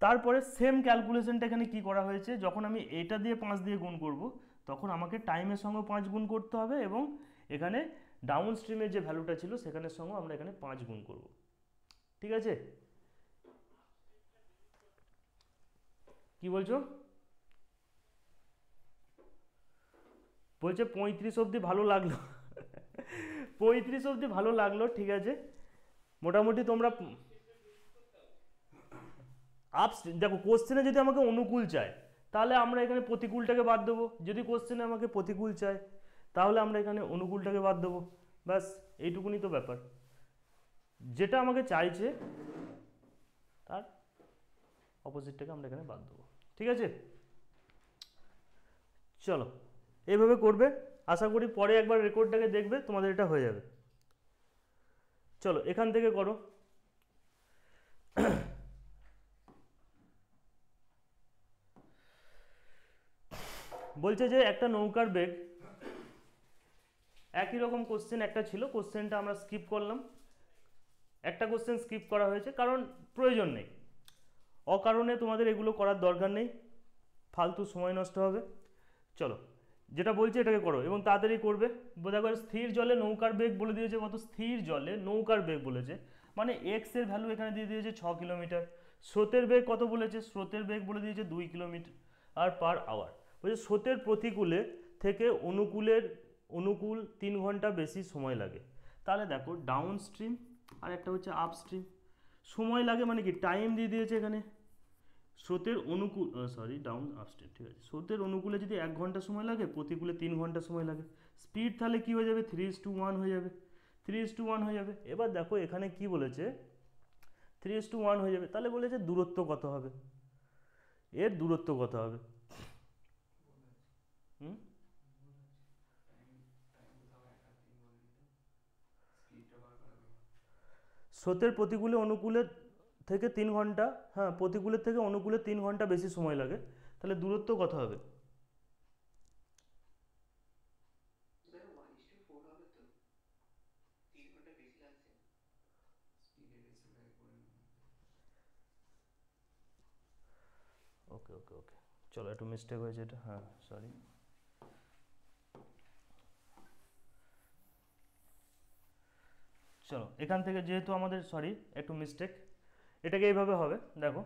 তারপরে সেম ক্যালকুলেশনটা এখানে কি করা হয়েছে, যখন আমি এটা দিয়ে 5 দিয়ে গুণ করব তখন আমাকে টাইমের সঙ্গে 5 গুণ করতে হবে এবং এখানে ডাউন স্ট্রিমের যে ভ্যালুটা ছিল সেখানের সঙ্গে আমরা এখানে 5 গুণ করব। ঠিক আছে, কি বলছো? বলছে 35 অবধি ভালো লাগলো 35 অবধি ভালো লাগলো, ঠিক আছে। মোটামুটি তোমরা দেখো কোশ্চেনে যদি আমাকে অনুকূল চায় তাহলে আমরা এখানে প্রতিকূলটাকে বাদ দেবো, যদি কোশ্চেনে আমাকে প্রতিকূল চায় তাহলে আমরা এখানে অনুকূলটাকে বাদ দেবো। ব্যাস এইটুকুনি তো ব্যাপার, যেটা আমাকে চাইছে তার অপোজিটটাকে আমরা এখানে বাদ দেবো। ঠিক আছে, চলো এইভাবে করবে, আশা করি পরে একবার রেকর্ডটাকে দেখবে তোমাদের এটা হয়ে যাবে। চলো এখান থেকে করো। বলছে যে একটা নৌকার বেগ, একই রকম কোশ্চেন একটা ছিল, কোশ্চেনটা আমরা স্কিপ করলাম। একটা কোশ্চেন স্কিপ করা হয়েছে কারণ প্রয়োজন নেই, অকারণে তোমাদের এগুলো করার দরকার নেই, ফালতু সময় নষ্ট হবে। চলো যেটা বলছে এটাকে করো এবং তাড়াতাড়ি করবে। দেখো স্থির জলে নৌকার বেগ বলে দিয়েছে কত, স্থির জলে নৌকার বেগ বলেছে মানে এক্স এর ভ্যালু এখানে দিয়ে দিয়েছে 6 কিলোমিটার। স্রোতের বেগ কত বলেছে, স্রোতের বেগ বলে দিয়েছে 2 কিলোমিটার আর পার আওয়ার। বলছে স্রোতের প্রতিকূলে থেকে অনুকূল 3 ঘন্টা বেশি সময় লাগে। তাহলে দেখো ডাউন স্ট্রিম আর একটা হচ্ছে আপ স্ট্রিম, সময় লাগে মানে কি টাইম দিয়ে দিয়েছে এখানে। স্রোতের অনুকূল ডাউন আপস্ট্রিম, ঠিক আছে। স্রোতের অনুকূলে যদি 1 ঘন্টা সময় লাগে, প্রতিকূলে 3 ঘন্টা সময় লাগে। স্পিড তাহলে কি হয়ে যাবে, 3:1 হয়ে যাবে, 3:1 হয়ে যাবে। এবার দেখো এখানে কি বলেছে, 3:1 হয়ে যাবে, তাহলে বলেছে দূরত্ব কত হবে, এর দূরত্ব কত হবে। স্রোতের প্রতিকূলে অনুকূলের থেকে 3 ঘন্টা, হ্যাঁ প্রতিকূলের থেকে অনুকূলে 3 ঘন্টা বেশি সময় লাগে, তাহলে দূরত্ব কত হবে? ওকে ওকে ওকে, চলো একটু মিস্টেক হয়েছে এটা, হ্যাঁ সরি। চলো এখান থেকে যেহেতু আমাদের সরি একটু মিস্টেক, এটাকে এইভাবে হবে দেখো,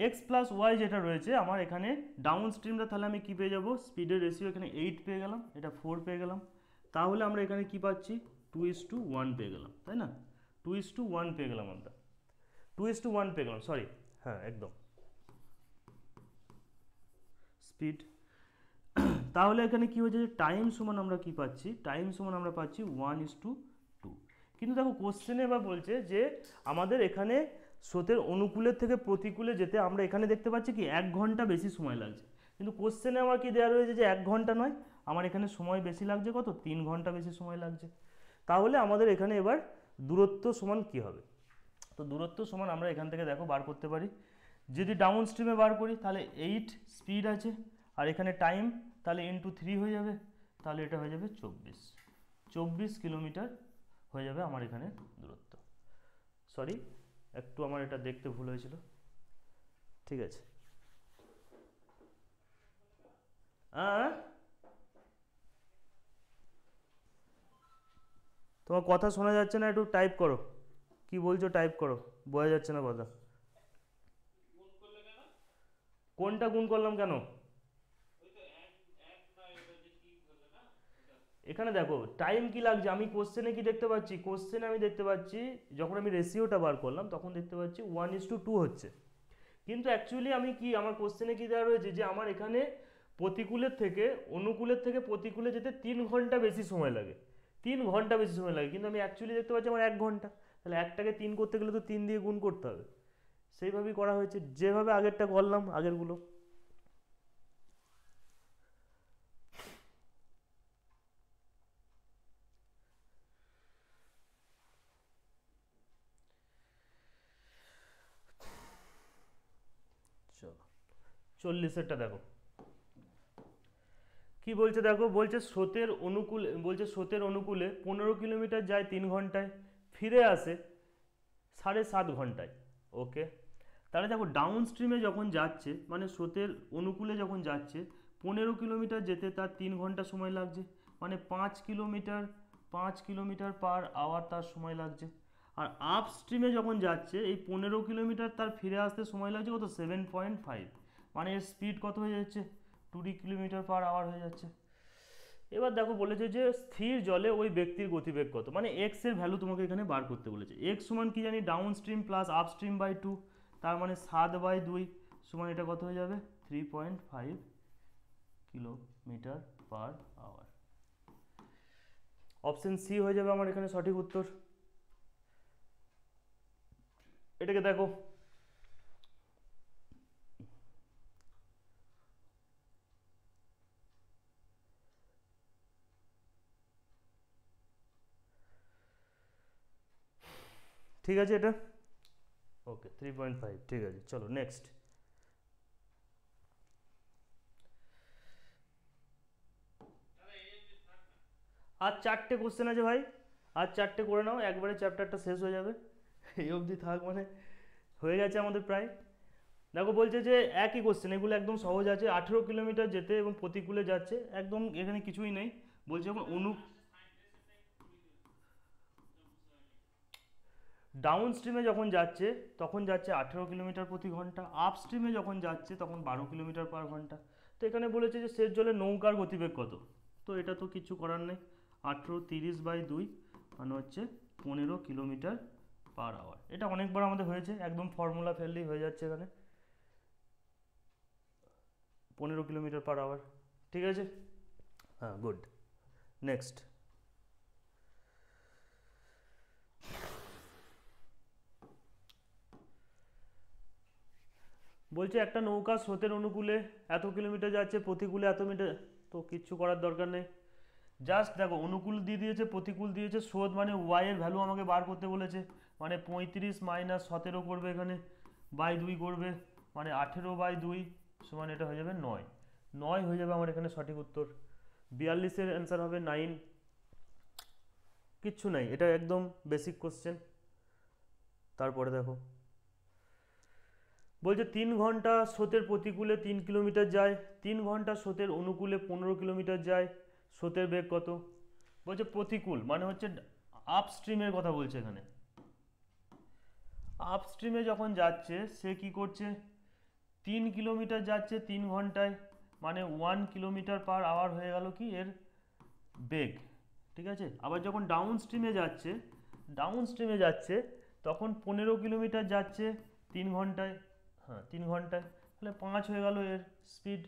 এক্স প্লাস ওয়াই যেটা রয়েছে আমার এখানে ডাউন স্ট্রিমটা, তাহলে আমি কী পেয়ে যাবো, স্পিডের রেশিও এখানে 8 পেয়ে গেলাম, এটা 4 পেয়ে গেলাম, তাহলে আমরা এখানে কি পাচ্ছি 2:1 পেয়ে গেলাম, তাই না? 2:1 পেয়ে গেলাম আমরা, 2:1 পেয়ে গেলাম, সরি হ্যাঁ একদম স্পিড। তাহলে এখানে কি হয়েছে, টাইম সমান আমরা কি পাচ্ছি, টাইম সমান আমরা পাচ্ছি 1:2। কিন্তু দেখো কোশ্চেনে এবার বলছে যে আমাদের এখানে স্রোতের অনুকূলের থেকে প্রতিকূলে যেতে আমরা এখানে দেখতে পাচ্ছি কি 1 ঘন্টা বেশি সময় লাগছে, কিন্তু কোশ্চেনে আমার কি দেওয়া রয়েছে যে 1 ঘন্টা নয়, আমার এখানে সময় বেশি লাগছে কত, 3 ঘন্টা বেশি সময় লাগছে। তাহলে আমাদের এখানে এবার দূরত্ব সমান কি হবে? তো দূরত্ব সমান আমরা এখান থেকে দেখো বার করতে পারি, যদি ডাউন স্ট্রিমে বার করি তাহলে 8 স্পিড আছে, আর এখানে টাইম তাহলে ইন্টু 3 হয়ে যাবে, তাহলে এটা হয়ে যাবে 24 কিলোমিটার হয়ে যাবে আমার এখানে দূরত্ব। সরি একটু আমার এটা দেখতে ভুল হয়েছিল, ঠিক আছে। তোমার কথা শোনা যাচ্ছে না, একটু টাইপ করো, কি বলছো টাইপ করো, বোঝা যাচ্ছে না কথা। কোনটা গুণ করলাম কেন? এখানে দেখো টাইম কি লাগছে, আমি কোশ্চেনে কি দেখতে পাচ্ছি, কোশ্চেনে আমি দেখতে পাচ্ছি যখন আমি রেশিওটা বার করলাম তখন দেখতে পাচ্ছি 1:2 হচ্ছে, কিন্তু অ্যাকচুয়ালি আমি কি, আমার কোশ্চেনে কি দেওয়া রয়েছে যে আমার এখানে প্রতিকূলের থেকে অনুকূলের থেকে প্রতিকূলে যেতে 3 ঘন্টা বেশি সময় লাগে, 3 ঘন্টা বেশি সময় লাগে, কিন্তু আমি অ্যাকচুয়ালি দেখতে পাচ্ছি আমার 1 ঘন্টা, তাহলে একটাকে 3 করতে গেলে তো 3 দিয়ে গুণ করতে হবে, সেইভাবেই করা হয়েছে যেভাবে আগেরটা করলাম আগেরগুলো। চলো 40-এরটা দেখো কি বলছে, দেখো বলছে স্রোতের অনুকূলে, বলছে স্রোতের অনুকূলে 15 কিলোমিটার যায় 3 ঘন্টায়, ফিরে আসে 7.5 ঘন্টায়। ওকে, তাহলে দেখো ডাউন স্ট্রিমে যখন যাচ্ছে, মানে স্রোতের অনুকূলে যখন যাচ্ছে 15 কিলোমিটার যেতে তার 3 ঘন্টা সময় লাগছে, মানে 5 কিলোমিটার পার আওয়ার তার সময় লাগছে। আর আপ স্ট্রিমে যখন যাচ্ছে এই 15 কিলোমিটার তার ফিরে আসতে সময় লাগছে কত, 7.5, মানে এর স্পিড কত হয়ে যাচ্ছে, 20 কিলোমিটার পার আওয়ার হয়ে যাচ্ছে। এবার দেখো বলেছে যে স্থির জলে ওই ব্যক্তির গতিবেগ কত, মানে এক্স এর ভ্যালু তোমাকে এখানে বার করতে বলেছে। এক্স সমান কি জানি, downstream plus upstream by 2, তার মানে 7/2 সমান এটা কত হয়ে যাবে, 3.5 kilometre per hour. Option C হয়ে যাবে আমার এখানে সঠিক উত্তর। এটাকে দেখো, ঠিক আছে এটা, ওকে 3.5, ঠিক আছে চলো নেক্সট। আর 4টে কোশ্চেন আছে ভাই, আর 4টে করে নাও, একবারে চ্যাপ্টারটা শেষ হয়ে যাবে, এই অবধি থাক মানে হয়ে গেছে আমাদের প্রায়। দেখো বলছে যে একই কোশ্চেন, এগুলো একদম সহজ আছে, 18 কিলোমিটার যেতে এবং প্রতিকূলে যাচ্ছে, একদম এখানে কিছুই নেই। বলছে যখন ডাউন স্ট্রিমে যখন যাচ্ছে তখন যাচ্ছে 18 কিলোমিটার প্রতি ঘন্টা, আপ স্ট্রিমে যখন যাচ্ছে তখন 12 কিলোমিটার পার ঘন্টা। তো এখানে বলেছে যে শেষ জলে নৌকার গতিবেগ কত, তো এটা তো কিছু করার নেই, 18 30/2 মানে হচ্ছে 15 কিলোমিটার পার আওয়ার। এটা অনেকবার আমাদের হয়েছে, একদম ফর্মুলা ফেললেই হয়ে যাচ্ছে এখানে, 15 কিলোমিটার পার আওয়ার, ঠিক আছে হ্যাঁ গুড। নেক্সট, বলছে একটা নৌকা স্রোতের অনুকূলে এত কিলোমিটার যাচ্ছে, প্রতিকূলে এত মিটার, তো কিচ্ছু করার দরকার নেই, জাস্ট দেখো অনুকূল দিয়ে দিয়েছে প্রতিকূল দিয়েছে, স্রোত মানে ওয়াই এর ভ্যালু আমাকে বার করতে বলেছে, মানে 35 মাইনাস 17 করবে এখানে বাই 2 করবে, মানে 18/2 সমান এটা হয়ে যাবে 9। 9 হয়ে যাবে আমার এখানে সঠিক উত্তর। 42-এর অ্যান্সার হবে 9। কিচ্ছু নাই, এটা একদম বেসিক কোশ্চেন। তারপরে দেখো বলছে 3 ঘন্টা স্রোতের প্রতিকূলে 3 কিলোমিটার যায়, 3 ঘন্টা স্রোতের অনুকূলে 15 কিলোমিটার যায়, স্রোতের বেগ কত? বলছে প্রতিকূল মানে হচ্ছে আপস্ট্রিমের কথা বলছে এখানে। আপস্ট্রিমে যখন যাচ্ছে সে কি করছে, 3 কিলোমিটার যাচ্ছে 3 ঘন্টায়, মানে 1 কিলোমিটার পার আওয়ার হয়ে গেল কি এর বেগ, ঠিক আছে। আবার যখন ডাউন স্ট্রিমে যাচ্ছে তখন 15 কিলোমিটার যাচ্ছে 3 ঘন্টায়, হ্যাঁ 3 ঘন্টায়, তাহলে 5 হয়ে গেল এর স্পিড।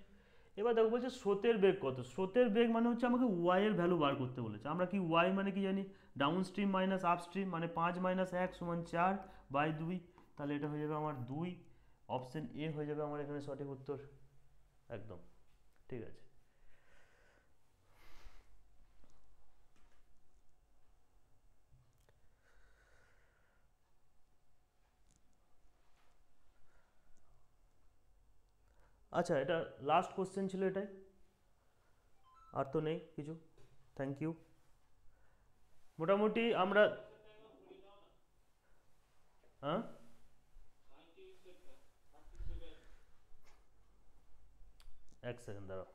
এবার দেখো বলছে স্রোতের বেগ কত, স্রোতের বেগ মানে হচ্ছে আমাকে ওয়াই এর ভ্যালু বার করতে বলেছে। আমরা কি ওয়াই মানে কি জানি, downstream minus up stream, মানে 5 মাইনাস 1 সমান 4/2, তাহলে এটা হয়ে যাবে আমার 2। অপশন এ হয়ে যাবে আমার এখানে সঠিক উত্তর, একদম ঠিক আছে। আচ্ছা, এটা লাস্ট কোশ্চেন ছিল এটাই, আর তো নেই কিছু। Thank you. মোটামুটি আমরা হ্যাঁ, এক সেকেন্ড দাঁড়াও।